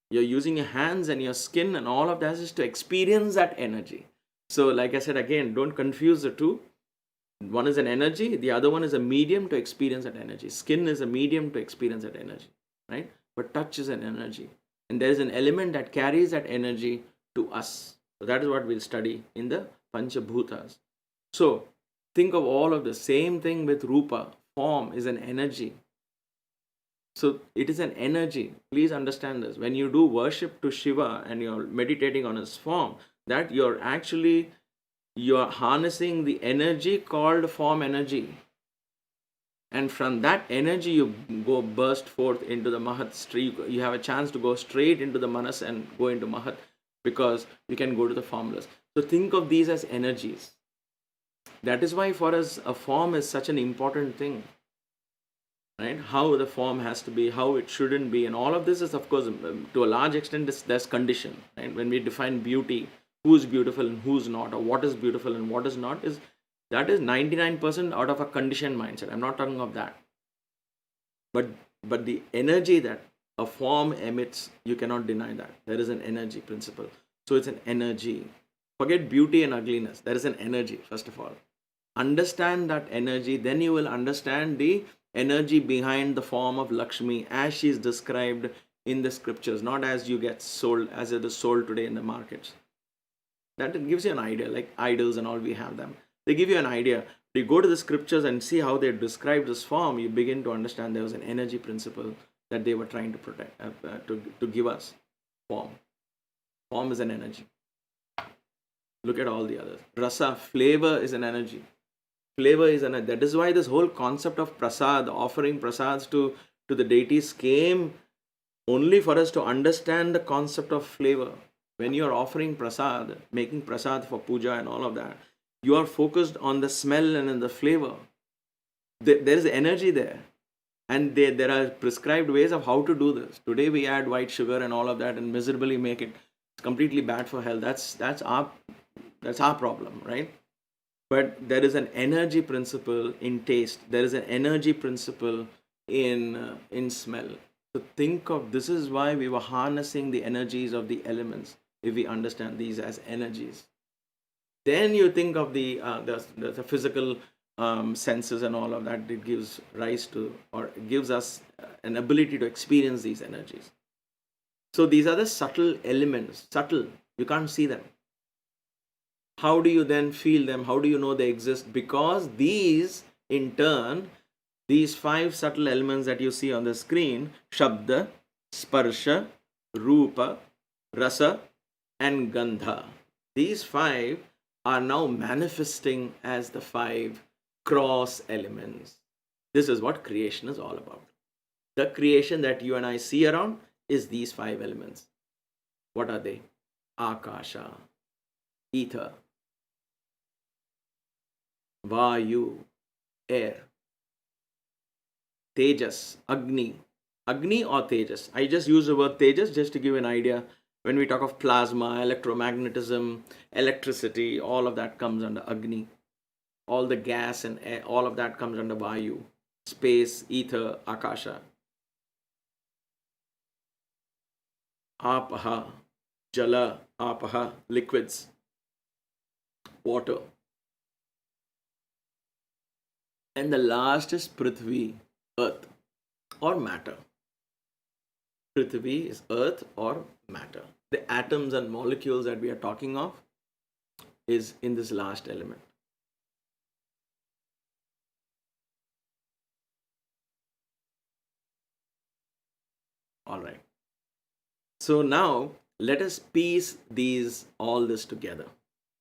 You're using your hands and your skin and all of that is to experience that energy. So like I said again, don't confuse the two. One is an energy, the other one is a medium to experience that energy. Skin is a medium to experience that energy, right? But touch is an energy. And there is an element that carries that energy to us. So that is what we'll study in the PANCHA. So think of all of the same thing with Rupa. Form is an energy. So it is an energy. Please understand this. When you do worship to Shiva and you're meditating on his form, that you're harnessing the energy called form energy. And from that energy, you go burst forth into the Mahat stream. You have a chance to go straight into the Manas and go into Mahat because you can go to the formless. So think of these as energies. That is why for us, a form is such an important thing. Right? How the form has to be, how it shouldn't be, and all of this is, of course, to a large extent, there's condition. Right? When we define beauty, who's beautiful and who's not, or what is beautiful and what is not, that is 99% out of a conditioned mindset. I'm not talking of that. But the energy that a form emits, you cannot deny that. There is an energy principle. So it's an energy. Forget beauty and ugliness. There is an energy, first of all. Understand that energy, then you will understand the energy behind the form of Lakshmi as she is described in the scriptures, not as you get sold, as it is sold today in the markets. That gives you an idea, like idols and all, we have them. They give you an idea. You go to the scriptures and see how they describe this form, you begin to understand there was an energy principle that they were trying to protect, to give us. Form. Form is an energy. Look at all the others. Rasa, flavor is an energy. Flavor is an, that is why this whole concept of prasad, offering prasads to the deities, came only for us to understand the concept of flavor. When you are offering prasad, making prasad for puja and all of that, you are focused on the smell and in the flavor. There is energy there. And there are prescribed ways of how to do this. Today we add white sugar and all of that and miserably make it completely bad for health. That's our problem, right? But there is an energy principle in taste. There is an energy principle in smell. So think of, this is why we were harnessing the energies of the elements, if we understand these as energies. Then you think of the physical senses and all of that. It gives rise to, or gives us an ability to experience these energies. So these are the subtle elements. Subtle. You can't see them. How do you then feel them? How do you know they exist? Because these, in turn, these 5 subtle elements that you see on the screen, Shabda, Sparsha, Rupa, Rasa, and Gandha. These five are now manifesting as the five cross elements. This is what creation is all about. The creation that you and I see around is these five elements. What are they? Akasha, ether, Vayu, air, Tejas, Agni or Tejas. I just use the word Tejas just to give an idea. When we talk of plasma, electromagnetism, electricity, all of that comes under Agni. All the gas and air, all of that comes under Vayu. Space, ether, Akasha. Apaha, Jala, Apaha, liquids, water. And the last is Prithvi, earth or matter. Prithvi is earth or matter. The atoms and molecules that we are talking of is in this last element. All right. So now let us piece all this together.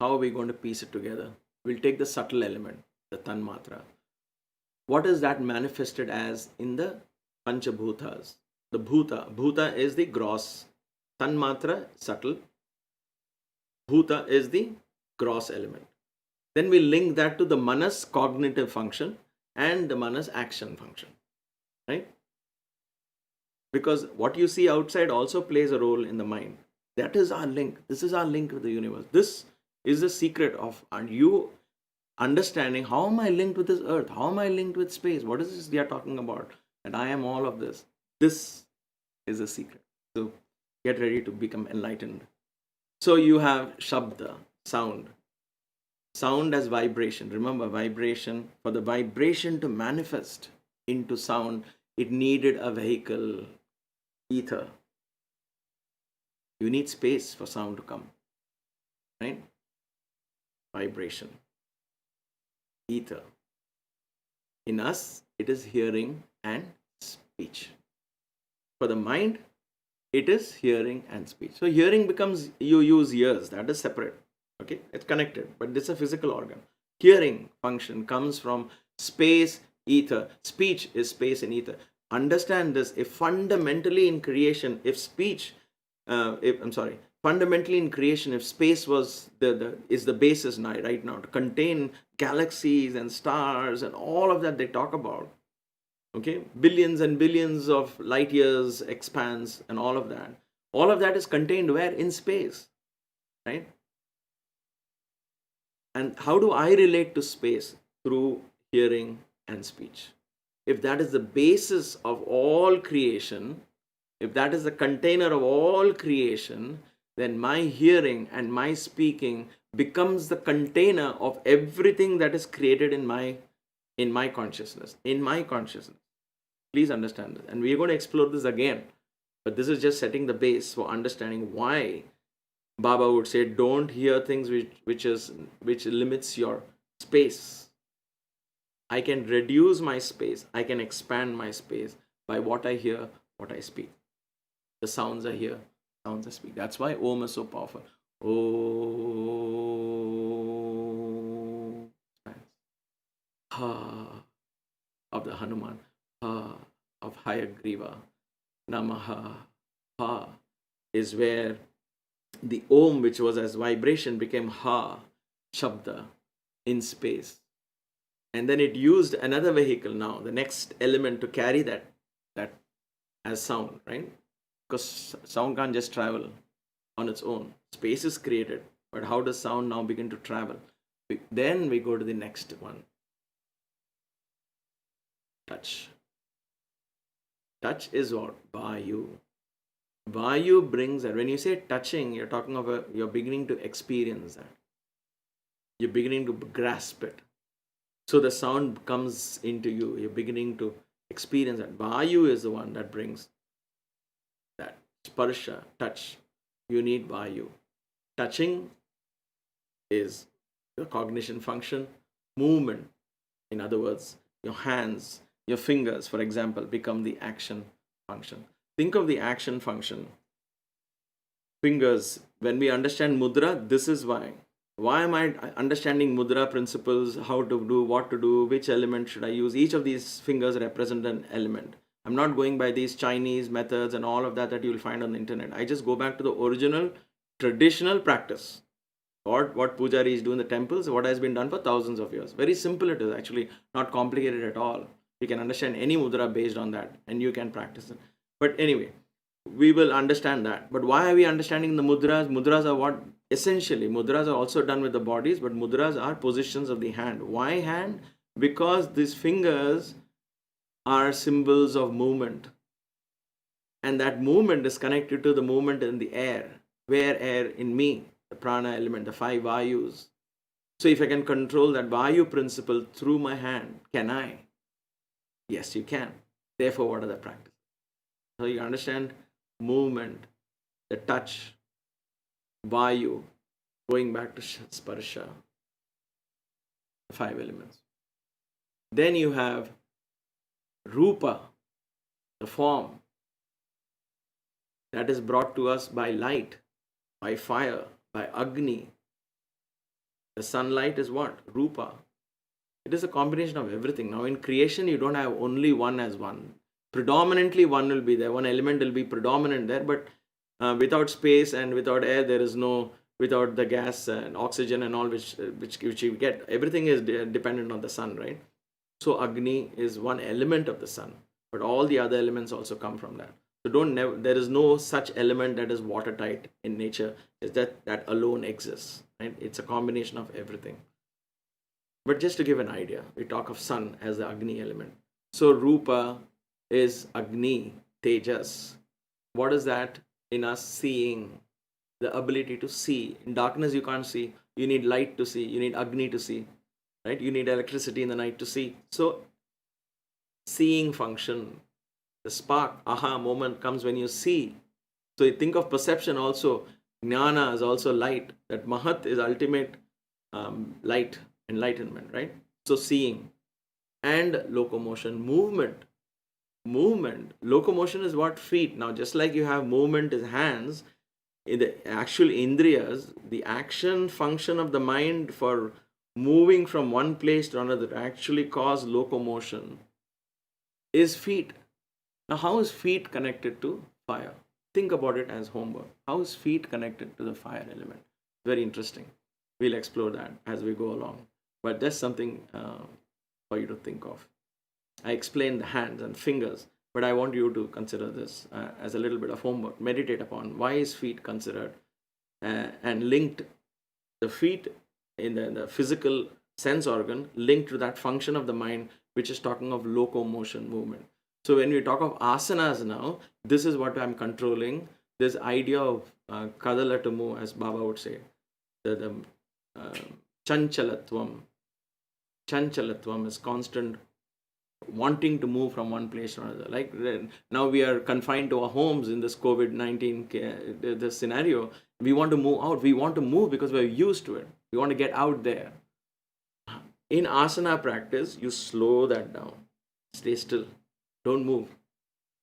How are we going to piece it together? We'll take the subtle element, the Tanmatra. What is that manifested as in the Panchabhutas? The Bhuta is the gross. Tanmatra, subtle. Bhuta is the gross element. Then we link that to the Manas cognitive function and the Manas action function. Right? Because what you see outside also plays a role in the mind. That is our link. This is our link with the universe. This is the secret of you understanding how am I linked with this earth? How am I linked with space? What is this they are talking about? And I am all of this. This is the secret. So get ready to become enlightened. So you have Shabda, sound. Sound as vibration. Remember, vibration. For the vibration to manifest into sound, it needed a vehicle, ether. You need space for sound to come. Right? Vibration. Ether. In us, it is hearing and speech. For the mind, it is hearing and speech. So hearing becomes, you use ears, that is separate. Okay, it's connected, but this is a physical organ. Hearing function comes from space, ether. Speech is space and ether. Understand this. If fundamentally in creation, if speech, fundamentally in creation, if space was the basis now, right now, to contain galaxies and stars and all of that they talk about, okay, billions and billions of light years expanse and all of that is contained where? In space, right? And how do I relate to space? Through hearing and speech. If that is the basis of all creation, if that is the container of all creation, then my hearing and my speaking becomes the container of everything that is created in my consciousness. In my consciousness. Please understand this. And we are going to explore this again. But this is just setting the base for understanding why Baba would say, don't hear things which limits your space. I can reduce my space. I can expand my space by what I hear, what I speak. The sounds I hear, sounds I speak. That's why Om is so powerful. Om. Ha of the Hanuman. Ha of Hayagriva. Namaha. Ha is where the Om, which was as vibration, became Ha, Shabda, in space. And then it used another vehicle now, the next element to carry that as sound, right? Because sound can't just travel on its own. Space is created. But how does sound now begin to travel? Then we go to the next one. Touch. Touch is what? Vayu. Vayu brings that. When you say touching, you're talking about, you're beginning to experience that. You're beginning to grasp it. So the sound comes into you. You're beginning to experience that. Vayu is the one that brings that. Sparsha, touch. You need Vayu. Touching is the cognition function. Movement, in other words, your hands, your fingers, for example, become the action function. Think of the action function fingers. When we understand mudra, this is why. Why am I understanding mudra principles, how to do, what to do, which element should I use? Each of these fingers represent an element. I'm not going by these Chinese methods and all of that you will find on the internet. I just go back to the original traditional practice. Or what Pujaris do in the temples, what has been done for thousands of years. Very simple it is, actually not complicated at all. You can understand any mudra based on that and you can practice it. But anyway, we will understand that. But why are we understanding the mudras? Mudras are what? Essentially, mudras are also done with the bodies, but mudras are positions of the hand. Why hand? Because these fingers are symbols of movement. And that movement is connected to the movement in the air. Where air? In me, the prana element, the 5 vayus. So if I can control that vayu principle through my hand, can I? Yes, you can. Therefore, what are the practices? So you understand movement, the touch, vayu, going back to sparsha, the 5 elements. Then you have rupa, the form that is brought to us by light, by fire, by agni. The sunlight is what? Rupa. It is a combination of everything. Now in creation, you don't have only one as one. Predominantly one will be there. One element will be predominant there, but without space and without air, there is no, without the gas and oxygen and all which you get. Everything is dependent on the sun, right? So Agni is one element of the sun, but all the other elements also come from that. So there is no such element that is watertight in nature. Is that alone exists, right? It's a combination of everything. But just to give an idea, we talk of sun as the Agni element. So Rupa is Agni, Tejas. What is that? In us seeing, the ability to see. In darkness you can't see. You need light to see. You need Agni to see, right? You need electricity in the night to see. So seeing function, the spark, aha moment comes when you see. So you think of perception also. Jnana is also light. That Mahat is ultimate light, enlightenment, right? So seeing and locomotion, movement. Locomotion is what? Feet. Now just like you have movement is hands, in the actual Indriyas, the action function of the mind for moving from one place to another actually cause locomotion is feet. Now how is feet connected to fire? Think about it as homework. How is feet connected to the fire element? Very interesting. We'll explore that as we go along. But that's something for you to think of. I explained the hands and fingers, but I want you to consider this as a little bit of homework. Meditate upon why is feet considered and linked. The feet in the physical sense organ linked to that function of the mind, which is talking of locomotion, movement. So when we talk of asanas now, this is what I'm controlling. This idea of kadala to move, as Baba would say, the chanchalatvam. Chanchalatvam is constant wanting to move from one place to another. Like now we are confined to our homes in this COVID-19 this scenario. We want to move out. We want to move because we're used to it. We want to get out there. In asana practice, you slow that down. Stay still. Don't move.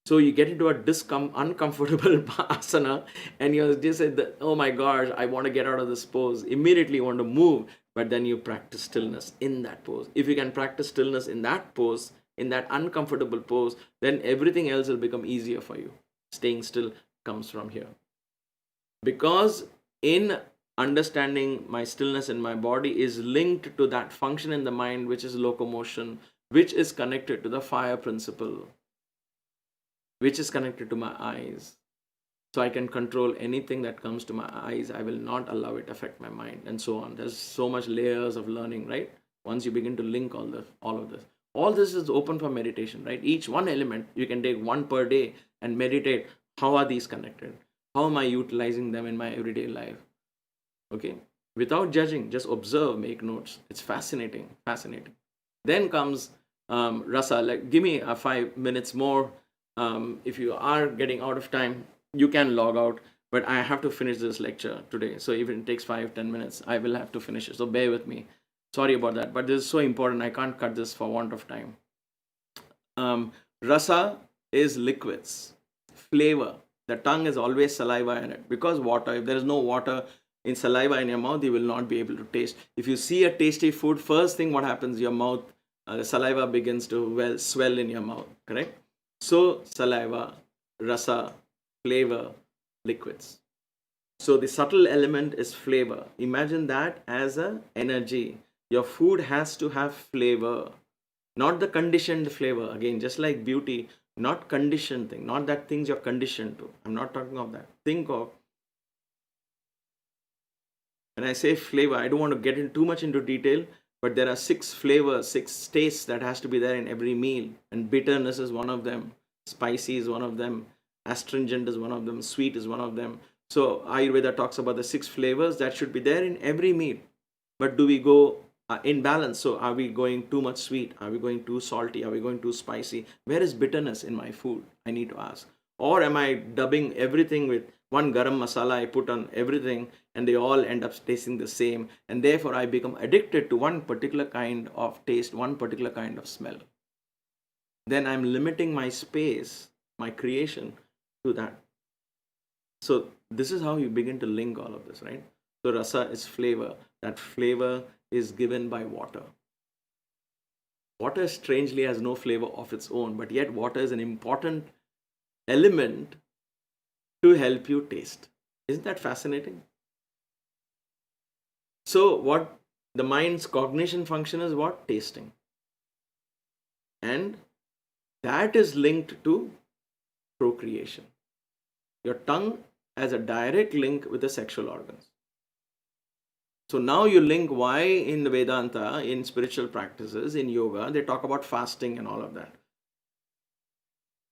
So you get into a uncomfortable asana and you just say, oh my gosh, I want to get out of this pose. Immediately you want to move, but then you practice stillness in that pose. If you can practice stillness in that pose, in that uncomfortable pose, then everything else will become easier for you. Staying still comes from here. Because in understanding my stillness in my body is linked to that function in the mind, which is locomotion, which is connected to the fire principle, which is connected to my eyes. So I can control anything that comes to my eyes. I will not allow it to affect my mind, and so on. There's so much layers of learning, right? Once you begin to link all of this. All this is open for meditation, right? Each one element, you can take one per day and meditate. How are these connected? How am I utilizing them in my everyday life? Okay? Without judging, just observe, make notes. It's fascinating. Then comes rasa. Like, give me 5 minutes more. If you are getting out of time, you can log out, but I have to finish this lecture today. So if it takes 5-10 minutes, I will have to finish it. So bear with me. Sorry about that, but this is so important. I can't cut this for want of time. Rasa is liquids, flavor. The tongue is always saliva in it. Because water, if there is no water in saliva in your mouth, you will not be able to taste. If you see a tasty food, first thing what happens, your mouth, the saliva begins to swell in your mouth, correct? So saliva, rasa, flavor, liquids. So the subtle element is flavor. Imagine that as a energy. Your food has to have flavor, not the conditioned flavor. Again, just like beauty, not conditioned thing, not that things you're conditioned to. I'm not talking of that. Think of, when I say flavor, I don't want to get in too much into detail, but there are 6 flavors, 6 tastes that has to be there in every meal. And bitterness is one of them, spicy is one of them, astringent is one of them, sweet is one of them. So Ayurveda talks about the 6 flavors that should be there in every meal. But do we go in balance? So are we going too much sweet? Are we going too salty? Are we going too spicy? Where is bitterness in my food? I need to ask. Or am I dubbing everything with one garam masala I put on everything and they all end up tasting the same, and therefore I become addicted to one particular kind of taste, one particular kind of smell. Then I'm limiting my space, my creation to that. So this is how you begin to link all of this, right? So rasa is flavor. That flavor is given by water. Water strangely has no flavor of its own, but yet water is an important element to help you taste. Isn't that fascinating? So what the mind's cognition function is what? Tasting. And that is linked to procreation. Your tongue has a direct link with the sexual organs. So now you link why in the Vedanta, in spiritual practices, in yoga, they talk about fasting and all of that.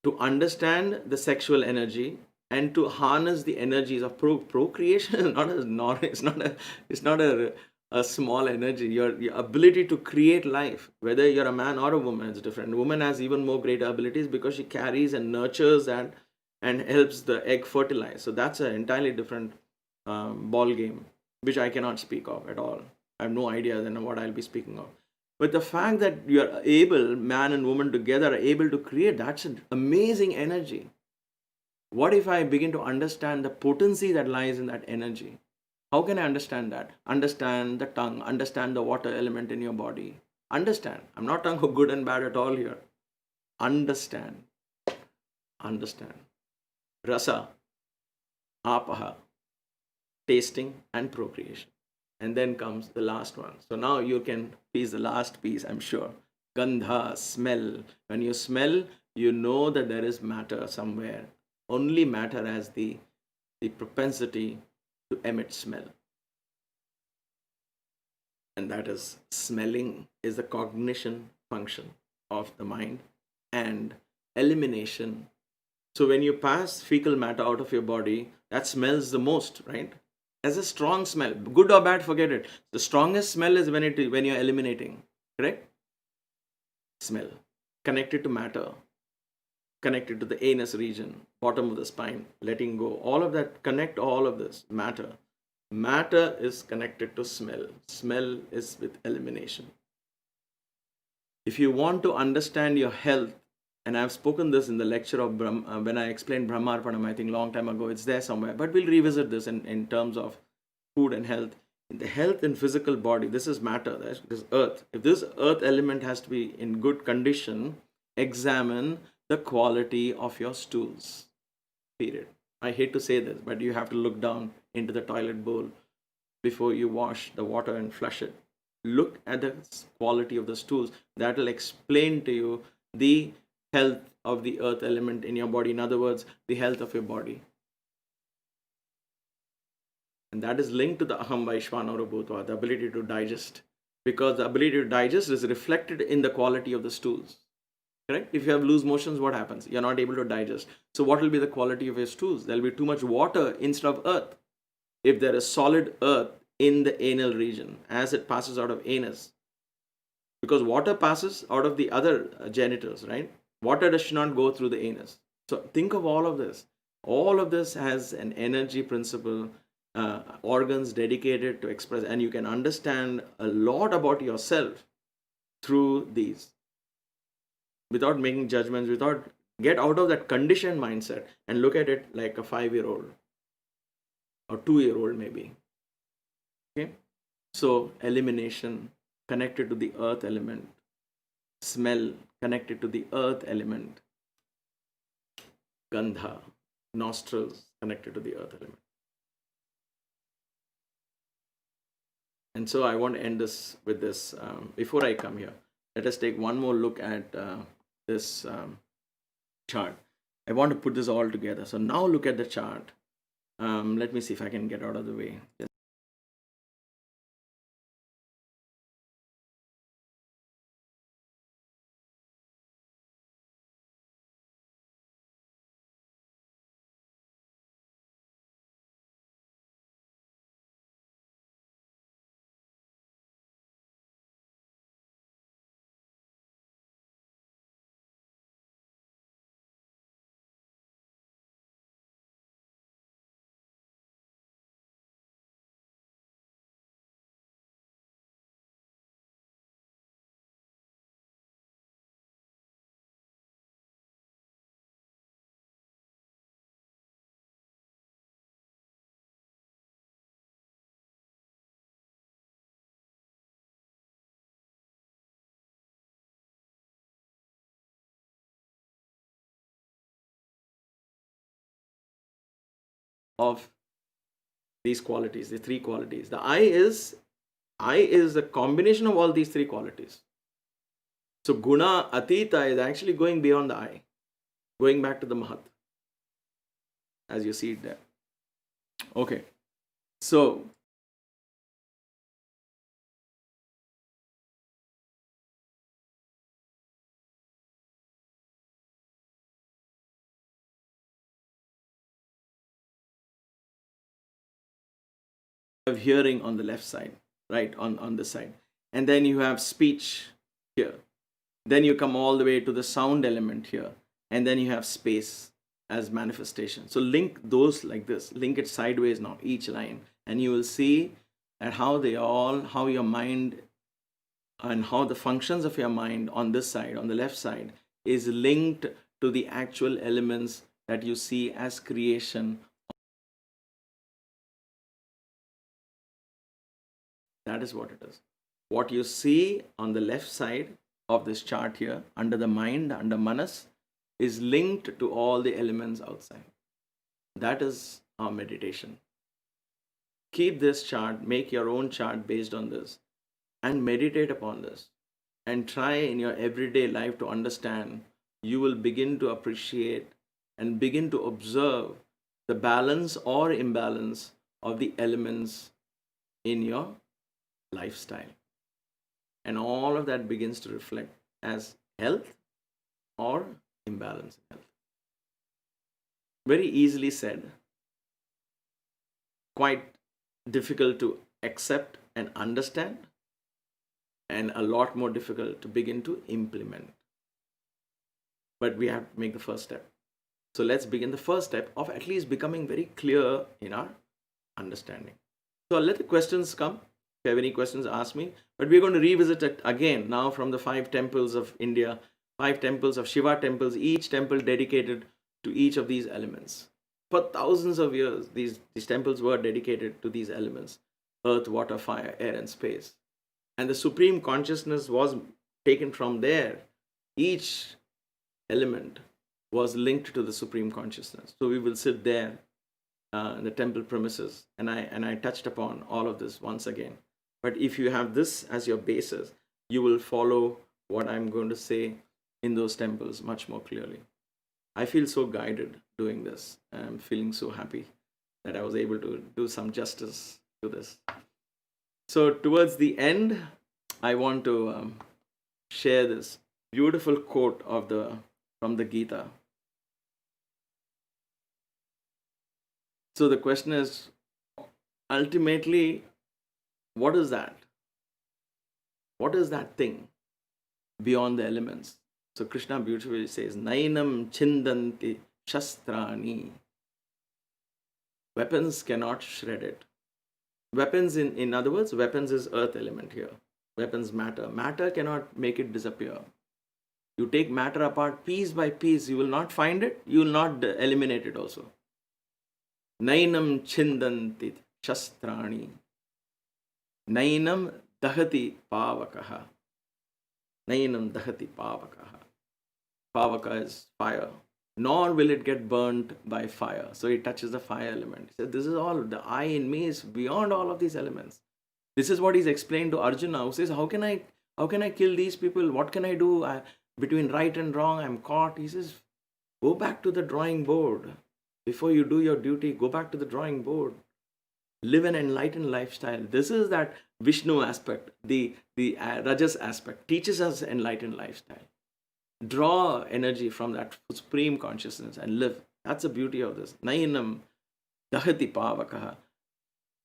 To understand the sexual energy and to harness the energies of procreation is not a small energy. Your ability to create life, whether you're a man or a woman, is different. A woman has even more greater abilities because she carries and nurtures that and helps the egg fertilize. So that's an entirely different ball game, which I cannot speak of at all. I have no idea then what I'll be speaking of. But the fact that you are able, man and woman together, are able to create, that's an amazing energy. What if I begin to understand the potency that lies in that energy? How can I understand that? Understand the tongue, understand the water element in your body. Understand. I'm not talking about good and bad at all here. Understand. Understand. Rasa, apaha, tasting and procreation. And then comes the last one. So now you can piece the last piece, I'm sure. Gandha, smell. When you smell, you know that there is matter somewhere. Only matter has the propensity to emit smell. And that is smelling is the cognition function of the mind, and elimination. So when you pass fecal matter out of your body, that smells the most, right? As a strong smell, good or bad, forget it. The strongest smell is when you're eliminating, correct? Smell connected to matter, connected to the anus region, bottom of the spine, letting go. All of that, connect all of this matter. Matter is connected to smell. Smell is with elimination. If you want to understand your health, and I've spoken this in the lecture of when I explained Brahmarpanam, I think long time ago, it's there somewhere, but we'll revisit this in terms of food and health. In the health and physical body, this is matter, this is earth. If this earth element has to be in good condition, examine the quality of your stools, period. I hate to say this, but you have to look down into the toilet bowl before you wash the water and flush it. Look at the quality of the stools. That will explain to you the health of the earth element in your body. In other words, the health of your body. And that is linked to the aham vaishvanara bhutva, the ability to digest. Because the ability to digest is reflected in the quality of the stools. Correct? If you have loose motions, what happens? You're not able to digest. So what will be the quality of your stools? There will be too much water instead of earth. If there is solid earth in the anal region as it passes out of anus. Because water passes out of the other genitals, right? Water does not go through the anus. So think of all of this. All of this has an energy principle, organs dedicated to express, and you can understand a lot about yourself through these. Without making judgments, without Get out of that conditioned mindset and look at it like a 5-year-old or 2-year-old maybe. Okay? So elimination connected to the earth element, smell connected to the earth element, gandha, nostrils connected to the earth element. And so I want to end this with this. Before I come here, let us take one more look at this chart. I want to put this all together. So now look at the chart. Let me see if I can get out of the way. Of these qualities, the three qualities. The I is a combination of all these three qualities. So guna atita is actually going beyond the I, going back to the Mahat, as you see it there. Okay. So have hearing on the left side, right, on this side. And then you have speech here. Then you come all the way to the sound element here. And then you have space as manifestation. So link those like this. Link it sideways now, each line. And you will see that how your mind and how the functions of your mind on this side, on the left side, is linked to the actual elements that you see as creation. That is what it is. What you see on the left side of this chart here, under the mind, under manas, is linked to all the elements outside. That is our meditation. Keep this chart, make your own chart based on this, and meditate upon this. And try in your everyday life to understand. You will begin to appreciate and begin to observe the balance or imbalance of the elements in your lifestyle. And all of that begins to reflect as health or imbalance in health. Very easily said, quite difficult to accept and understand, and a lot more difficult to begin to implement. But we have to make the first step. So let's begin the first step of at least becoming very clear in our understanding. So I'll let the questions come. If you have any questions, ask me. But we're going to revisit it again now from the 5 temples of India, 5 temples of Shiva temples, each temple dedicated to each of these elements. For thousands of years, these temples were dedicated to these elements: earth, water, fire, air, and space. And the supreme consciousness was taken from there. Each element was linked to the supreme consciousness. So we will sit there in the temple premises, and I touched upon all of this once again. But if you have this as your basis, you will follow what I'm going to say in those temples much more clearly. I feel so guided doing this. I'm feeling so happy that I was able to do some justice to this. So towards the end, I want to share this beautiful quote from the Gita. So the question is, ultimately, what is that? What is that thing beyond the elements? So Krishna beautifully says, Nainam chindanti shastrani. Weapons cannot shred it. Weapons, in other words, weapons is earth element here. Weapons matter. Matter cannot make it disappear. You take matter apart piece by piece, you will not find it, you will not eliminate it also. Nainam chindanti shastrani. Nainam dahati pavakaha. Nainam dahati pavakaha. Pavaka is fire. Nor will it get burnt by fire. So it touches the fire element. He said, this is all, the I in me is beyond all of these elements. This is what he's explained to Arjuna, who says, how can I kill these people? What can I do? Between right and wrong, I'm caught. He says, go back to the drawing board. Before you do your duty, go back to the drawing board. Live an enlightened lifestyle. This is that Vishnu aspect, the Rajas aspect, teaches us enlightened lifestyle. Draw energy from that supreme consciousness and live. That's the beauty of this. Nainam dahati pavakaha.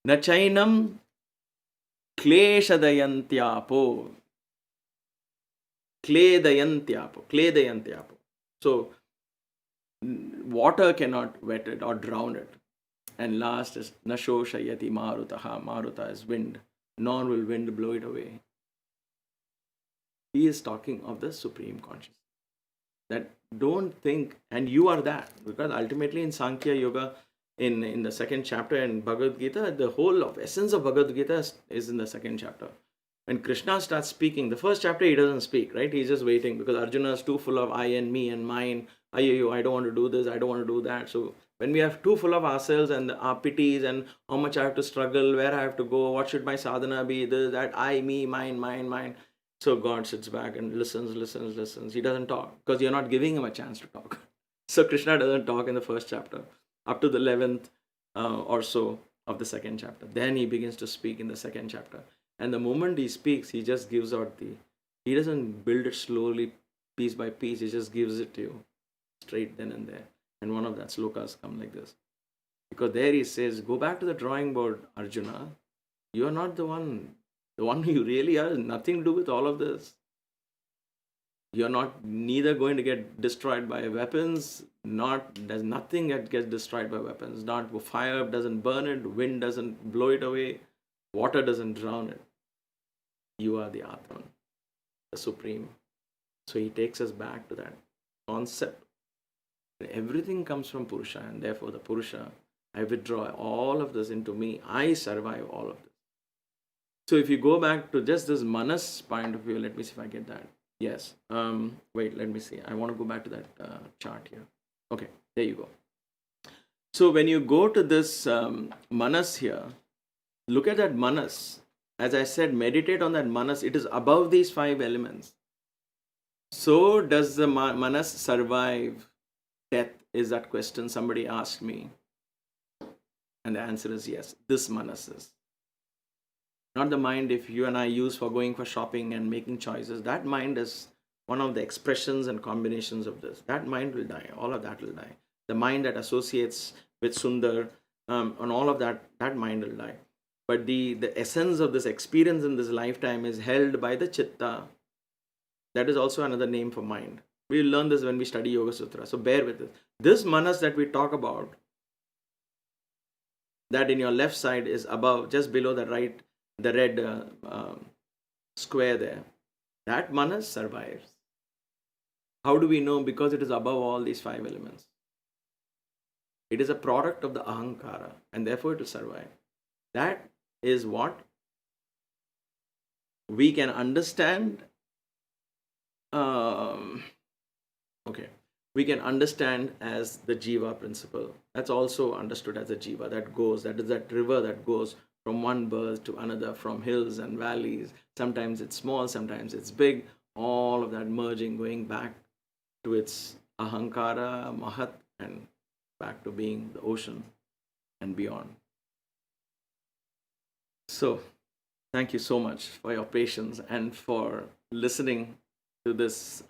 Nachainam kleshadayantyaapo. Kledayantyaapo. So, water cannot wet it or drown it. And last is nashoshayati marutaha. Maruta is wind. Nor will wind blow it away. He is talking of the supreme consciousness. That don't think, and you are that. Because ultimately in Sankhya Yoga, in the second chapter in Bhagavad Gita, the whole of essence of Bhagavad Gita is in the second chapter. When Krishna starts speaking, the first chapter he doesn't speak, right? He's just waiting because Arjuna is too full of I and me and mine. I don't want to do this, I don't want to do that. So when we are too full of ourselves and our pities and how much I have to struggle, where I have to go, what should my sadhana be, this, that, I, me, mine. So God sits back and listens. He doesn't talk because you're not giving him a chance to talk. So Krishna doesn't talk in the first chapter up to the 11th or so of the second chapter. Then he begins to speak in the second chapter. And the moment he speaks, he just gives out he doesn't build it slowly, piece by piece. He just gives it to you straight then and there. And one of that slokas come like this. Because there he says, go back to the drawing board, Arjuna. You are not the one. The one you really are has nothing to do with all of this. You're not neither going to get destroyed by weapons, there's nothing that gets destroyed by weapons. Not fire doesn't burn it, wind doesn't blow it away, water doesn't drown it. You are the Atman, the Supreme. So he takes us back to that concept. Everything comes from Purusha, and therefore the Purusha, I withdraw all of this into me. I survive all of this. So if you go back to just this Manas point of view, let me see if I get that. Yes. Wait, let me see. I want to go back to that chart here. Okay, there you go. So when you go to this Manas here, look at that Manas. As I said, meditate on that Manas. It is above these 5 elements. So does the Manas survive death? Is that question somebody asked me. And the answer is yes. This Manas is. Not the mind if you and I use for going for shopping and making choices. That mind is one of the expressions and combinations of this. That mind will die. All of that will die. The mind that associates with Sundar and all of that, that mind will die. But the essence of this experience in this lifetime is held by the Chitta. That is also another name for mind. We will learn this when we study Yoga Sutras. So bear with it. This Manas that we talk about, that in your left side is above, just below the red square there. That Manas survives. How do we know? Because it is above all these 5 elements. It is a product of the Ahankara, and therefore it will survive. That is what we can understand. We can understand as the Jiva principle. That's also understood as a Jiva that goes, that is that river that goes from one birth to another, from hills and valleys. Sometimes it's small, sometimes it's big. All of that merging, going back to its Ahankara, Mahat, and back to being the ocean and beyond. So, thank you so much for your patience and for listening to this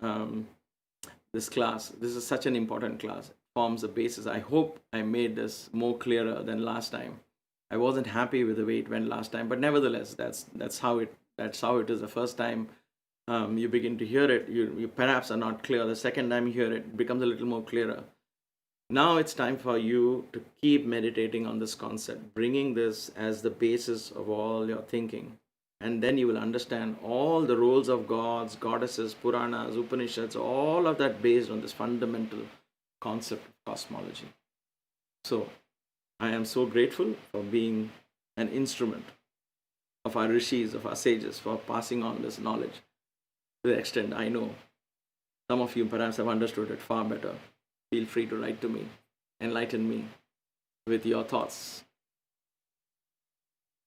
this class. This is such an important class. It forms the basis. I hope I made this more clearer than last time. I wasn't happy with the way it went last time, but nevertheless, that's how it is. The first time you begin to hear it, you perhaps are not clear. The second time you hear it, it becomes a little more clearer. Now it's time for you to keep meditating on this concept, bringing this as the basis of all your thinking. And then you will understand all the roles of gods, goddesses, Puranas, Upanishads, all of that based on this fundamental concept of cosmology. So I am so grateful for being an instrument of our rishis, of our sages, for passing on this knowledge to the extent I know. Some of you perhaps have understood it far better. Feel free to write to me, enlighten me with your thoughts.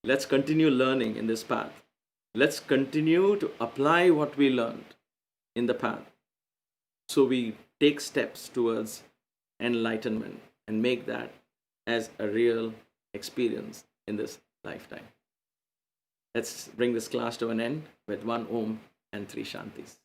Let's continue learning in this path. Let's continue to apply what we learned in the path so we take steps towards enlightenment and make that as a real experience in this lifetime. Let's bring this class to an end with one Om and three Shantis.